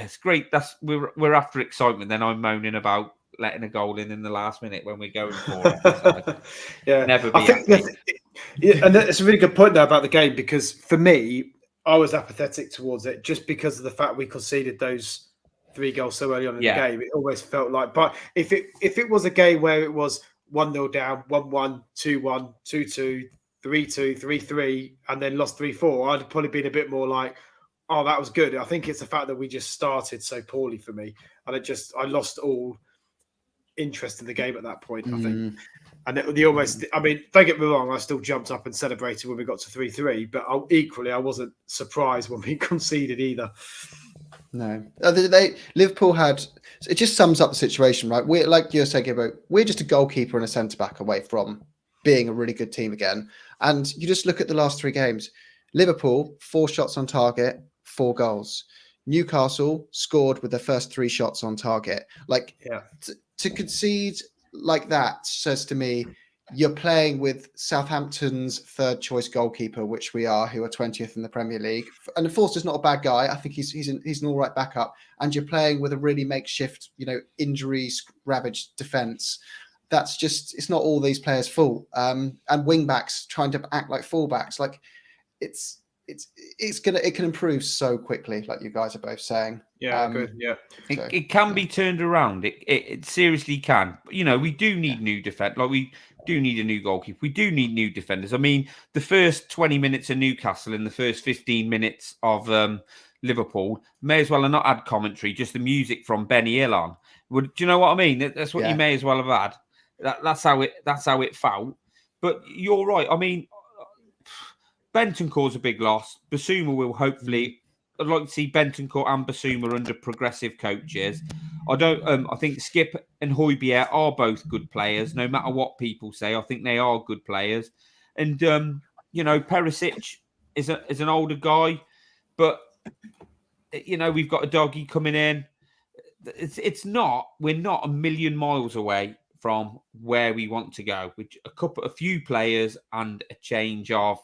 it's great. We're after excitement. Then I'm moaning about letting a goal in the last minute when we're going for it. Yeah, never be happy. And that's a really good point there about the game, because for me, I was apathetic towards it just because of the fact we conceded those 3 goals so early on in the game. It always felt like, but if it was a game where it was 1-0 down, 1-1, 2-1, 2-2, 3-2, 3-3, and then lost 3-4, I'd probably been a bit more like, oh, that was good. I think it's the fact that we just started so poorly for me, and I lost all interest in the game at that point, I think. And don't get me wrong, I still jumped up and celebrated when we got to 3-3, but I wasn't surprised when we conceded either. No, Liverpool had. It just sums up the situation, right? We're like you're saying about. We're just a goalkeeper and a centre back away from being a really good team again. And you just look at the last 3 games. Liverpool, 4 shots on target, 4 goals. Newcastle scored with their first 3 shots on target. To concede like that says to me, you're playing with Southampton's 3rd choice goalkeeper, which we are, who are 20th in the Premier League. And Forster's not a bad guy. I think he's an all right backup. And you're playing with a really makeshift, injuries ravaged defence. That's just, it's not all these players' fault. And wing backs trying to act like fullbacks. Like it can improve so quickly, like you guys are both saying. Yeah, good. Yeah, it can be turned around. It seriously can. We do need new defense. Like we do need a new goalkeeper. We do need new defenders. I mean, the first 20 minutes of Newcastle and the first 15 minutes of Liverpool may as well have not had commentary. Just the music from Benny Hill on. Do you know what I mean? That's what you may as well have had. That's how it felt. But you're right. I mean, Bentancur's a big loss. Bissouma will hopefully. I'd like to see Bentancur and Bissouma under progressive coaches. I think Skipp and Hojbjerg are both good players, no matter what people say. I think they are good players. And Perisic is an older guy, but we've got a doggy coming in. We're not a million miles away from where we want to go. With a few players and a change of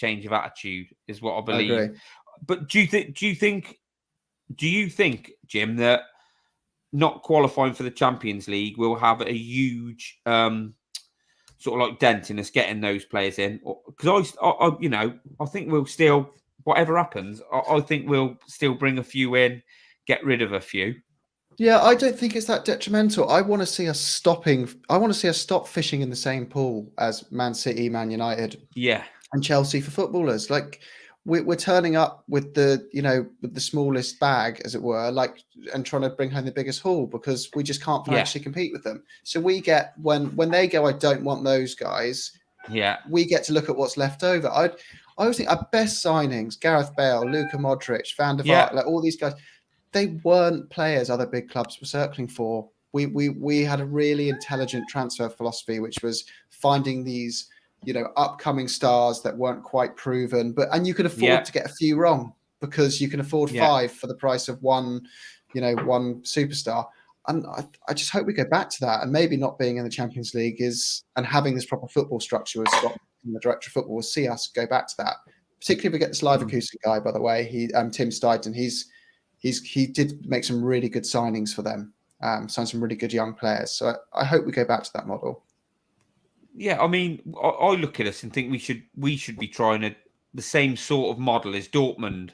attitude is what I believe. I agree. But do you think, Jim, that not qualifying for the Champions League will have a huge sort of like dent in us getting those players in? Because I think we'll still, whatever happens, I think we'll still bring a few in, get rid of a few. Yeah, I don't think it's that detrimental. I want to see us stop fishing in the same pool as Man City, Man United, and Chelsea for footballers. Like we're turning up with the smallest bag, as it were, and trying to bring home the biggest haul because we just can't financially compete with them. So we get when they go, I don't want those guys. Yeah, we get to look at what's left over. I always think our best signings: Gareth Bale, Luka Modric, Van der Vaart, like all these guys. They weren't players other big clubs were circling for. We had a really intelligent transfer philosophy, which was finding these, upcoming stars that weren't quite proven, and you could afford to get a few wrong. because you can afford 5 for the price of one superstar. And I just hope we go back to that, and maybe not being in the Champions League and having this proper football structure with Scott and the director of football will see us go back to that. Particularly if we get this Leverkusen guy, by the way, Tim Steidten, he did make some really good signings for them, signed some really good young players. So I hope we go back to that model. Yeah, I mean, I look at us and think we should be trying the same sort of model as Dortmund.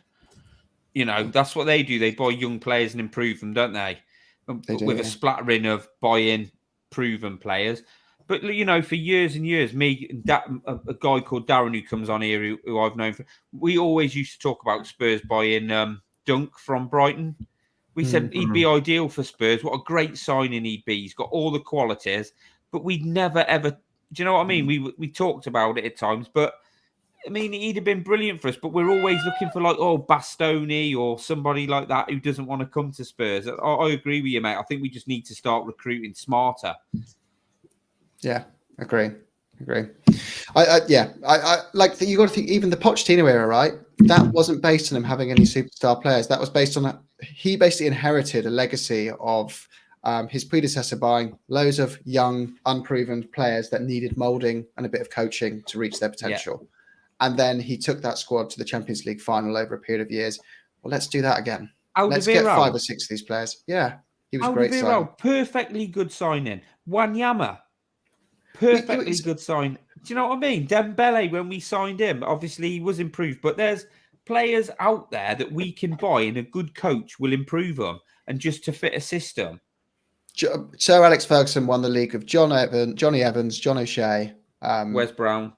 You know, that's what they do. They buy young players and improve them, don't they? With a splattering of buy-in proven players. But, you know, for years and years, me and a guy called Darren who comes on here, who I've known we always used to talk about Spurs buying Dunk from Brighton. We said he'd be ideal for Spurs. What a great signing he'd be. He's got all the qualities, but we'd never, ever... Do you know what I mean? We talked about it at times, but I mean, he'd have been brilliant for us, but we're always looking for Bastoni or somebody like that who doesn't want to come to Spurs. I agree with you, mate. I think we just need to start recruiting smarter. Yeah, agree. I like you got to think even the Pochettino era, right? That wasn't based on him having any superstar players. That was based on he basically inherited a legacy of his predecessor buying loads of young, unproven players that needed molding and a bit of coaching to reach their potential. Yeah. And then he took that squad to the Champions League final over a period of years. Well, let's do that again. Let's get 5 or 6 of these players. Yeah, he was great signing. Perfectly good signing. Wanyama, perfectly good sign. Do you know what I mean? Dembele, when we signed him, obviously he was improved, but there's players out there that we can buy and a good coach will improve them and just to fit a system. Sir Alex Ferguson won the league of Johnny Evans, John O'Shea, Wes Brown,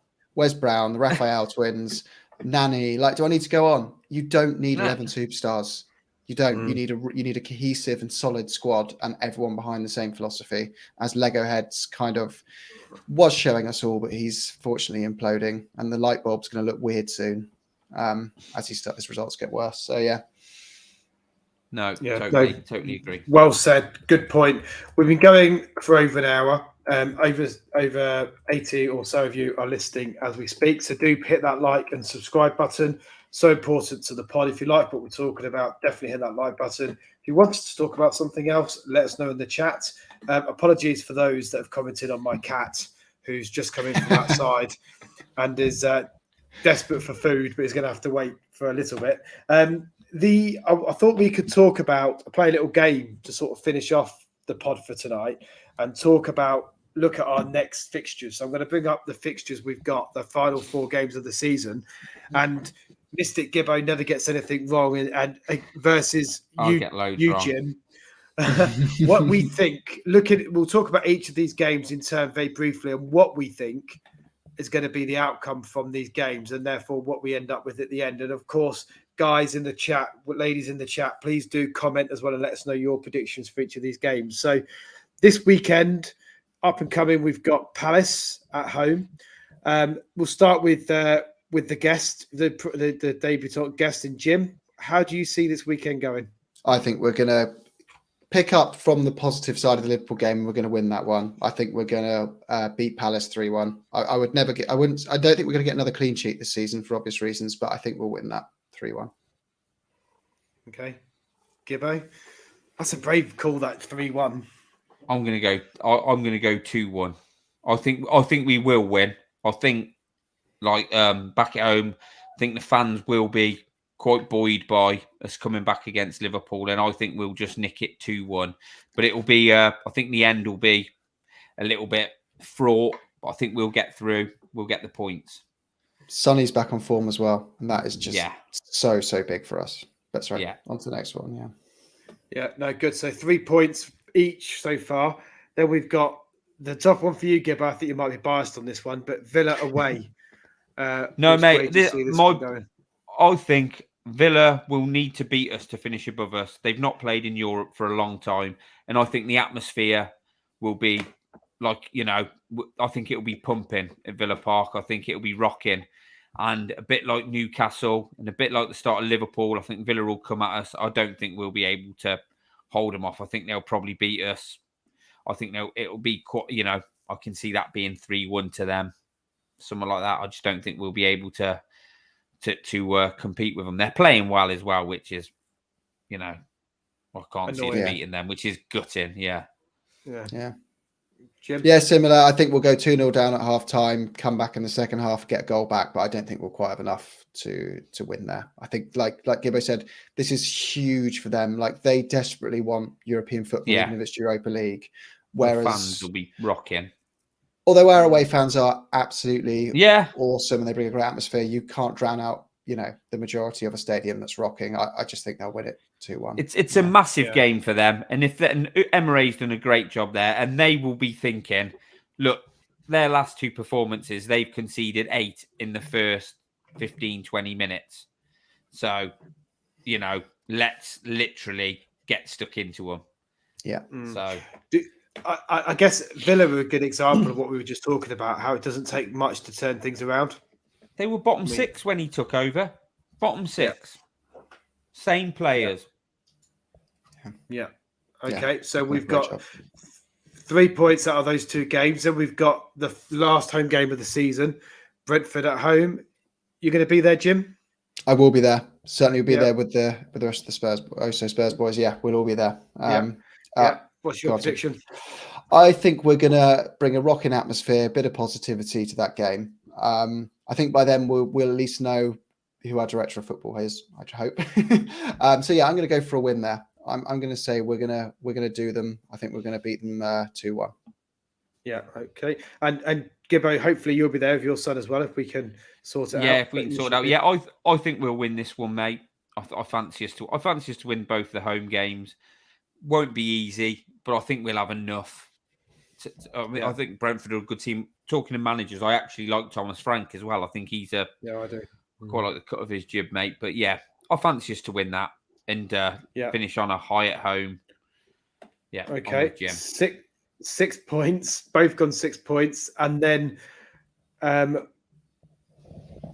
the Raphael twins, Nani. Like, do I need to go on? You don't need 11 superstars. You don't. You need a cohesive and solid squad and everyone behind the same philosophy. As Lego Heads kind of was showing us all, but he's fortunately imploding, and the light bulb's going to look weird soon as his results get worse. So yeah. Totally agree. Well said. Good point. We've been going for over an hour. Over 80 or so of you are listening as we speak. So do hit that like and subscribe button. So important to the pod. If you like what we're talking about, definitely hit that like button. If you want us to talk about something else, let us know in the chat. Apologies for those that have commented on my cat, who's just come in from outside and is desperate for food, but is going to have to wait for a little bit. I thought we could play a little game to sort of finish off the pod for tonight and look at our next fixtures. So I'm going to bring up the fixtures we've got, the final 4 games of the season, and Mystic Gibbo never gets anything wrong, and versus you Jim. What we think. We'll talk about each of these games in turn very briefly, and what we think is going to be the outcome from these games, and therefore what we end up with at the end. And of course, guys in the chat, ladies in the chat, please do comment as well and let us know your predictions for each of these games. So this weekend, up and coming, we've got Palace at home. We'll start with the guest, the debutant guest in Jim. How do you see this weekend going? I think we're going to pick up from the positive side of the Liverpool game, and we're going to win that one. I think we're going to beat Palace 3-1. I don't think we're going to get another clean sheet this season for obvious reasons, but I think we'll win that 3-1. Okay, Gibbo, that's a brave call. That 3-1. I'm going to go 2-1. I think we will win. I think back at home, I think the fans will be quite buoyed by us coming back against Liverpool, and I think we'll just nick it 2-1. But it will be, I think the end will be a little bit fraught, but I think we'll get through. We'll get the points. Sonny's back on form as well, and that is just so big for us. That's right. Yeah. On to the next one. Yeah, no, good. So 3 points each so far. Then we've got the top one for you, Gibbo. I think you might be biased on this one, but Villa away. No, mate. I think Villa will need to beat us to finish above us. They've not played in Europe for a long time, and I think the atmosphere will be I think it will be pumping at Villa Park. I think it will be rocking. And a bit like Newcastle and a bit like the start of Liverpool, I think Villa will come at us. I don't think we'll be able to hold them off. I think they'll probably beat us. I think it'll be quite, I can see that being 3-1 to them, something like that. I just don't think we'll be able to to compete with them. They're playing well as well, which is, I can't see them beating them, which is gutting. Yeah. Jim? Yeah, similar. I think we'll go 2-0 down at half time, come back in the second half, get a goal back, but I don't think we'll quite have enough to win there. I think, like Gibbo said, this is huge for them. Like, they desperately want European football, even if it's Europa League. Whereas the fans will be rocking. Although our away fans are absolutely awesome and they bring a great atmosphere, you can't drown out, the majority of a stadium that's rocking. I just think they'll win it 2-1. It's a massive game for them. And Emery's done a great job there, and they will be thinking, look, their last 2 performances, they've conceded 8 in the first 15, 20 minutes. So, let's literally get stuck into them. Yeah. So I guess Villa are a good example of what we were just talking about, how it doesn't take much to turn things around. They were bottom 6 when he took over. Bottom 6. Yeah. Same players. Yeah. Okay, so we've got 3 points out of those 2 games, and we've got the last home game of the season, Brentford at home. You're going to be there, Jim? I will be there. Certainly will be there with the rest of the Spurs boys. Yeah, we'll all be there. What's your prediction? I think we're going to bring a rocking atmosphere, a bit of positivity to that game. I think by then we'll at least know who our director of football is, I hope. I'm going to go for a win there. I'm going to say we're going to do them. I think we're going to beat them 2-1. Yeah, okay. And Gibbo, hopefully you'll be there with your son as well if we can sort it out. Yeah, if we can sort it out. Yeah, I think we'll win this one, mate. I fancy us to win both the home games. Won't be easy, but I think we'll have enough. I think Brentford are a good team. Talking to managers, I actually like Thomas Frank as well. I think he's I do. Quite like the cut of his jib, mate. But yeah, I fancy us to win that and finish on a high at home. Yeah. Okay. 6 points. Both gone 6 points, and then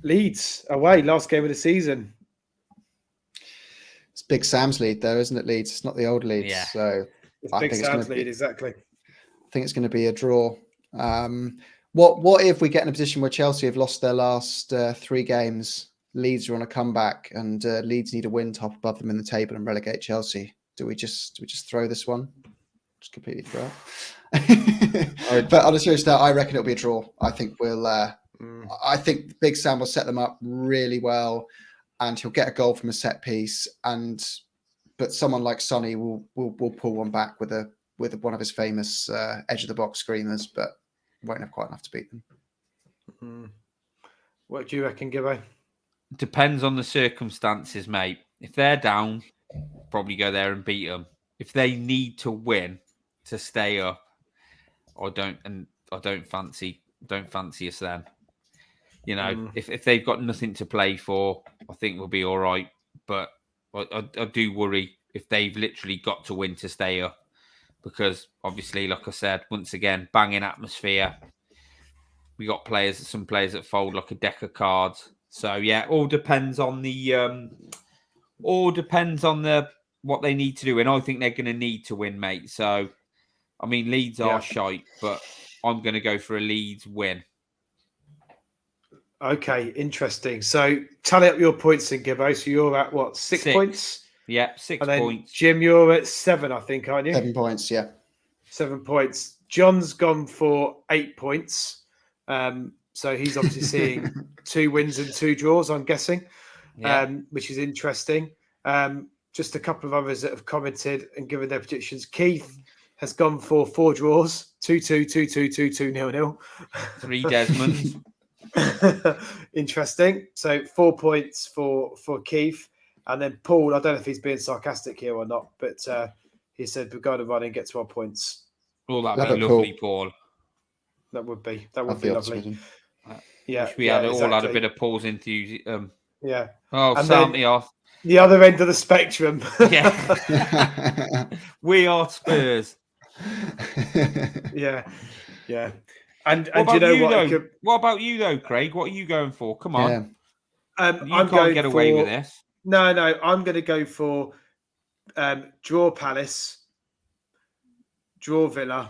Leeds away, last game of the season. It's Big Sam's lead, though, isn't it? Leeds. It's not the old Leeds. Yeah. So it's Big Sam's lead, exactly. I think it's going to be a draw. What if we get in a position where Chelsea have lost their last 3 games? Leeds are on a comeback, and Leeds need a win to hop above them in the table and relegate Chelsea. Do we just throw this one? Just completely throw it. But on a serious note, I reckon it'll be a draw. I think we'll. I think Big Sam will set them up really well, and he'll get a goal from a set piece. But someone like Sonny will pull one back with one of his famous edge of the box screamers, but won't have quite enough to beat them. What do you reckon, Gibbo? Depends on the circumstances, mate. If they're down, probably go there and beat them. If they need to win to stay up, I don't fancy us then. If they've got nothing to play for, I think we'll be all right. But I do worry if they've literally got to win to stay up, because obviously, like I said, once again, banging atmosphere. We got some players that fold like a deck of cards. So yeah, all depends on what they need to do, and I think they're going to need to win, mate. So, I mean, Leeds are shite, but I'm going to go for a Leeds win. Okay, interesting. So tally up your points in Gibbo. So you're at what, 6 points? Yeah, 6 points. Jim, you're at 7, I think, aren't you? 7 points, yeah. 7 points. John's gone for 8 points. So he's obviously seeing 2 wins and 2 draws, I'm guessing, which is interesting. Just a couple of others that have commented and given their predictions. Keith has gone for 4 draws, 2-2, 2-2, 2-2, 0-0. 3 Desmonds. Interesting. So 4 points for Keith. And then Paul, I don't know if he's being sarcastic here or not, but he said we've got to run and get 12 points. Oh, that'd be lovely, Paul. That would be lovely. Yeah, we had a bit of Paul's enthusiasm. Yeah. Oh, start me off. The other end of the spectrum. Yeah. We are Spurs. Yeah. And what you know you, what? What about you though, Craig? What are you going for? Come on. Yeah. You can't get away with this. No. I'm going to go for draw Palace, draw Villa,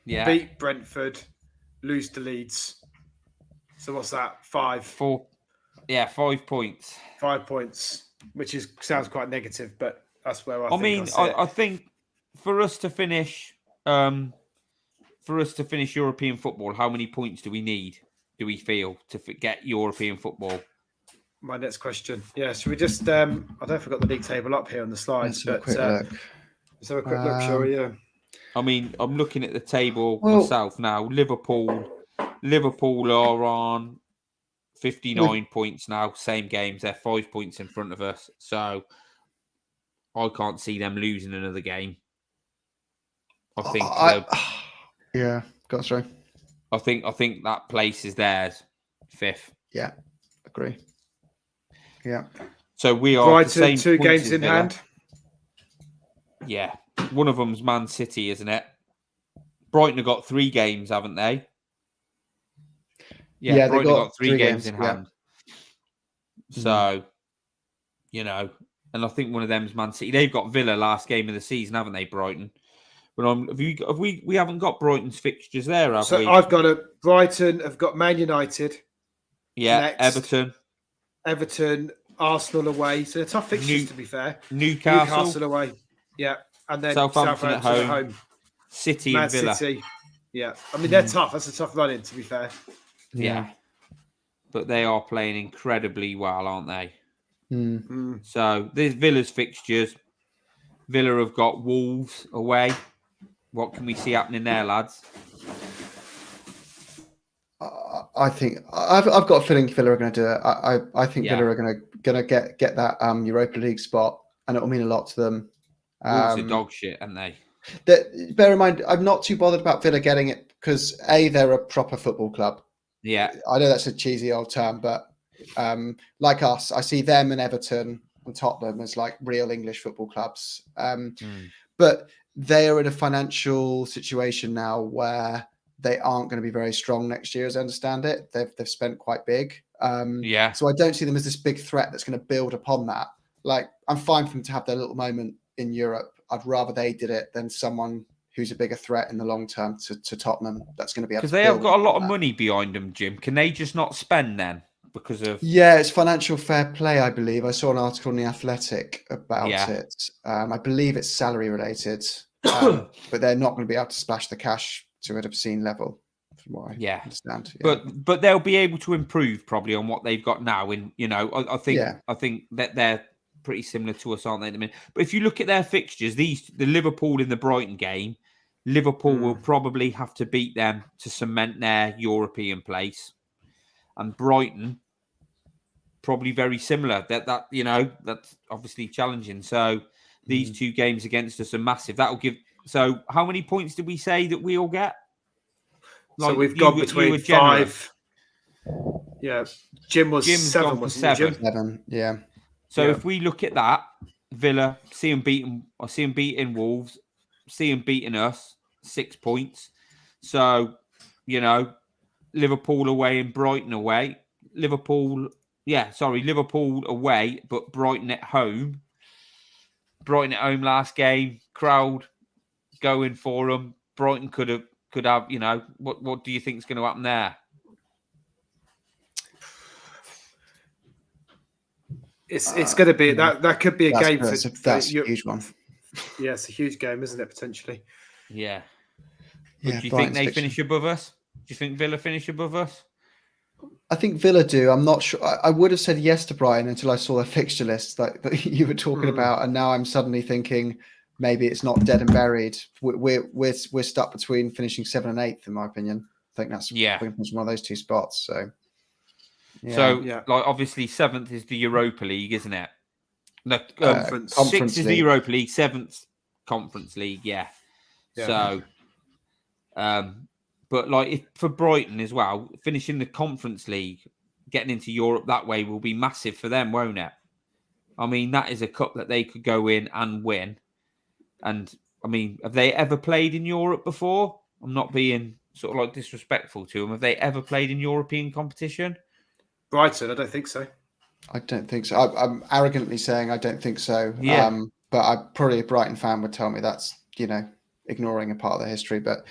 beat Brentford, lose to Leeds. So what's that? 5. 4. Yeah, 5 points. 5 points, which sounds quite negative, but that's where I think for us to finish European football, how many points do we need? Do we feel to get European football? My next question. Yeah, should we just? I don't know if I've got the league table up here on the slides, but let's have a quick look, shall we? Yeah. I mean, I'm looking at the table myself now. Liverpool are on 59 points now. Same games. They're 5 points in front of us. So I can't see them losing another game. I think. Got through. I think that place is theirs. 5th. Yeah, agree. Yeah. So we are Brighton, the same 2 games in hand. Yeah. One of them's Man City, isn't it? Brighton have got 3 games, haven't they? Yeah, Brighton have got 3 games in hand. So, and I think one of them's Man City. They've got Villa last game of the season, haven't they, Brighton? But we haven't got Brighton's fixtures there, have we? So I've got Brighton have got Man United. Yeah, next. Everton, Arsenal away. So they're tough fixtures, to be fair. Newcastle away. Yeah. And then Southampton at home. City Man and Villa. City. Yeah. I mean, they're tough. That's a tough run-in, to be fair. Yeah. But they are playing incredibly well, aren't they? So there's Villa's fixtures. Villa have got Wolves away. What can we see happening there, lads? I think I've got a feeling Villa are going to do it. I think Villa are going to get that Europa League spot, and it will mean a lot to them. Wolves are dog shit, aren't they? Bear in mind, I'm not too bothered about Villa getting it because they're a proper football club. Yeah, I know that's a cheesy old term, but like us, I see them and Everton and Tottenham as like real English football clubs. But they are in a financial situation now where they aren't going to be very strong next year, as I understand it. They've spent quite big. So I don't see them as this big threat that's going to build upon that. Like, I'm fine for them to have their little moment in Europe. I'd rather they did it than someone who's a bigger threat in the long term to Tottenham. That's going to be able to, because they have got a lot of money behind them, Jim. Can they just not spend then? Because of it's financial fair play, I believe. I saw an article in The Athletic about it. I believe it's salary related, but they're not going to be able to splash the cash to an obscene level, from what I understand. Yeah. But they'll be able to improve probably on what they've got now. And I think that they're pretty similar to us, aren't they? At the minute? But if you look at their fixtures, the Liverpool in the Brighton game, Liverpool will probably have to beat them to cement their European place, and Brighton probably very similar. That's obviously challenging. So these 2 games against us are massive. That'll give. So how many points did we say that we all get? So we've gone between 5. Yeah, Jim's 7, wasn't Jim? 7. Yeah. So if we look at that, Villa, see them beating Wolves, see them beating us, 6 points. So, Liverpool away and Brighton away. Liverpool away, but Brighton at home. Brighton at home last game, crowd going for them. Brighton could have, what do you think is going to happen there? It's going to be that could be a game that's a huge one. Yeah, it's a huge game, isn't it? Potentially. Yeah. Do you think they finish above us? Do you think Villa finish above us? I think Villa do. I'm not sure. I would have said yes to Bryan until I saw their fixture list that you were talking about, and now I'm suddenly thinking maybe it's not dead and buried. We're stuck between finishing 7th and 8th, in my opinion. I think that's one of those 2 spots. So. Yeah. Like obviously 7th is the Europa League, isn't it? The Conference 6th is the Europa League, 7th Conference League, yeah. So, but like if for Brighton as well, finishing the Conference League, getting into Europe that way will be massive for them, won't it? I mean, that is a cup that they could go in and win. And I mean, have they ever played in Europe before? I'm not being sort of like disrespectful to them. Have they ever played in European competition? Brighton, I don't think so. I don't think so. I'm arrogantly saying I don't think so. Yeah. But I probably a Brighton fan would tell me that's ignoring a part of the history. But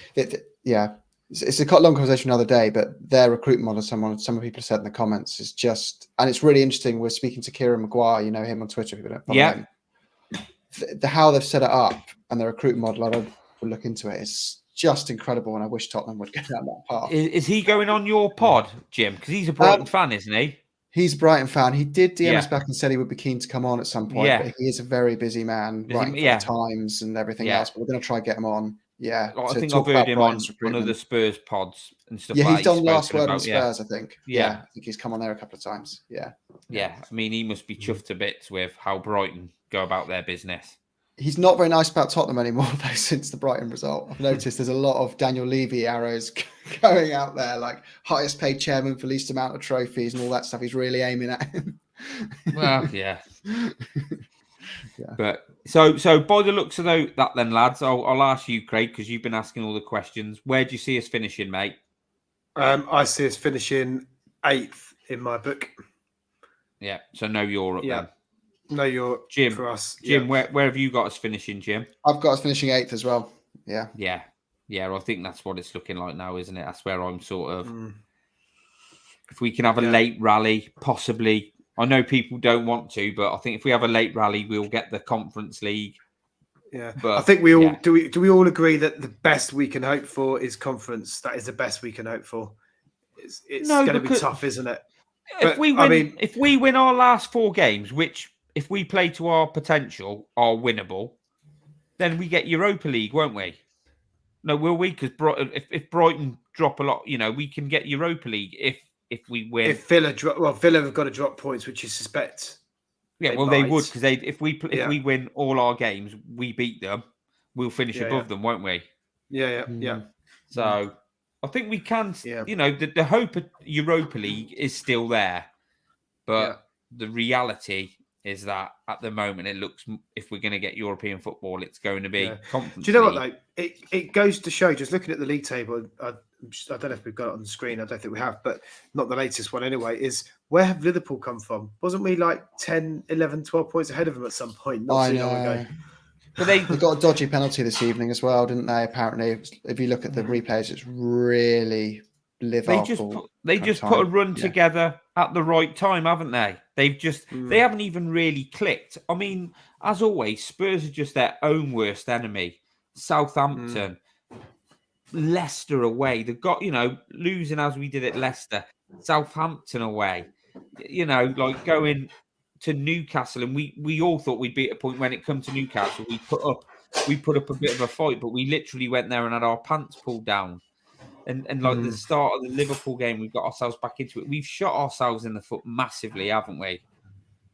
it's a long conversation another day, but their recruitment model, some people said in the comments, is just, and it's really interesting. We're speaking to Kieran Maguire, you know him on Twitter. People don't follow him. How they've set it up and the recruitment model, I don't look into it. It's just incredible, and I wish Tottenham would go down that path. Is he going on your pod, Jim? Because he's a Brighton fan, isn't he? He's a Brighton fan. He did DM us back and said he would be keen to come on at some point, but he is a very busy man, writing for the Times and everything else. But we're going to try and get him on. Yeah, I think I've heard him on one of the Spurs pods and stuff. Yeah, he's done last word on Spurs, I think. Yeah, I think he's come on there a couple of times. Yeah. I mean, he must be chuffed to bits with how Brighton go about their business. He's not very nice about Tottenham anymore, though, since the Brighton result. I've noticed there's a lot of Daniel Levy arrows going out there, like highest paid chairman for least amount of trophies and all that stuff. He's really aiming at him. Well, yeah. But so by the looks of that then, lads, I'll ask you, Craig, because you've been asking all the questions. Where do you see us finishing, mate? I see us finishing 8th in my book. Yeah, so no Europe then. No, you're Jim for us. Jim, where have you got us finishing, Jim? I've got us finishing 8th as well. Yeah. I think that's what it's looking like now, isn't it? That's where I'm sort of. If we can have a late rally, possibly. I know people don't want to, but I think if we have a late rally, we'll get the Conference League. Yeah, but I think we all do. We all agree that the best we can hope for is Conference. That is the best we can hope for. It's going to be tough, isn't it? If we win our last 4 games, which, if we play to our potential, are winnable, then we get Europa League, won't we? No, will we? Because if Brighton drop a lot, we can get Europa League if we win. If Villa Villa have got to drop points, which you suspect. Yeah, they would, because if we win all our games, we beat them, we'll finish above them, won't we? Yeah. So I think we can. The hope of Europa League is still there, but the reality is that at the moment it looks, if we're going to get European football, it's going to be Conference. Do you know what though? It goes to show, just looking at the league table, I don't know if we've got it on the screen. I don't think we have, but not the latest one anyway, is where have Liverpool come from? Wasn't we like 10, 11, 12 points ahead of them at some point? Not too long ago. But they got a dodgy penalty this evening as well, didn't they? Apparently, if you look at the replays, it's really Liverpool. They just put a run together at the right time, haven't they? They've just they haven't even really clicked. I mean, as always, Spurs are just their own worst enemy. Southampton, Leicester away. They've got, losing as we did at Leicester, Southampton away. Like going to Newcastle, and we all thought we'd be at a point when it come to Newcastle, we put up a bit of a fight, but we literally went there and had our pants pulled down. And like the start of the Liverpool game, we've got ourselves back into it. We've shot ourselves in the foot massively, haven't we?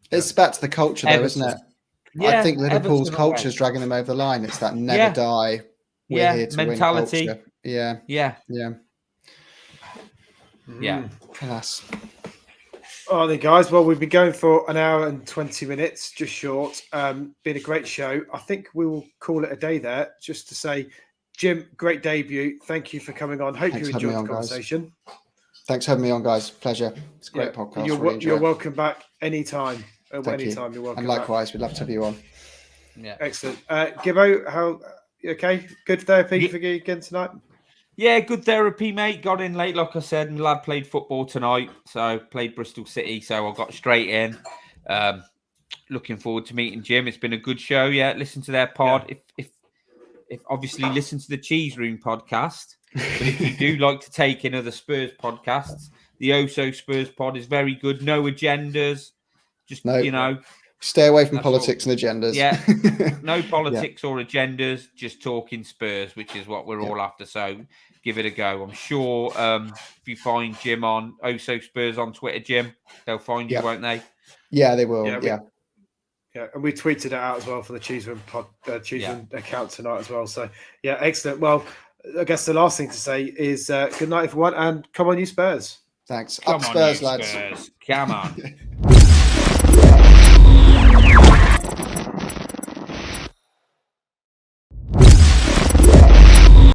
It's back to the culture, though, isn't it? Yeah, I think Liverpool's culture is dragging them over the line. It's that never die. We're here to mentality. Win culture. Yeah. Class. All right, guys. Well, we've been going for an hour and 20 minutes, just short. Been a great show. I think we will call it a day there, just to say, Jim, great debut. Thank you for coming on. Hope you enjoyed the conversation. Guys. Thanks for having me on, guys. Pleasure. It's a great podcast. You're welcome back anytime. Thank you. You're welcome. And likewise, we'd love to have you on. Yeah. Excellent. Gibbo, how okay? Good therapy for you again tonight? Yeah, good therapy, mate. Got in late, like I said. My lad played football tonight, so played Bristol City, so I got straight in. Looking forward to meeting Jim. It's been a good show. Yeah, listen to their pod. Yeah. If obviously listen to the Cheese Room podcast. But if you do like to take in other Spurs podcasts, the Oso Spurs pod is very good. No agendas. Just, stay away from politics and agendas. Yeah. No politics or agendas, just talking Spurs, which is what we're all after. So give it a go. I'm sure if you find Jim on Oso Spurs on Twitter, Jim, they'll find you, won't they? Yeah, they will. Yeah, and we tweeted it out as well for the Cheese Room account tonight as well. So, excellent. Well, I guess the last thing to say is good night, everyone, and come on, you Spurs. Thanks. Up Spurs, lads. Spurs. Come on.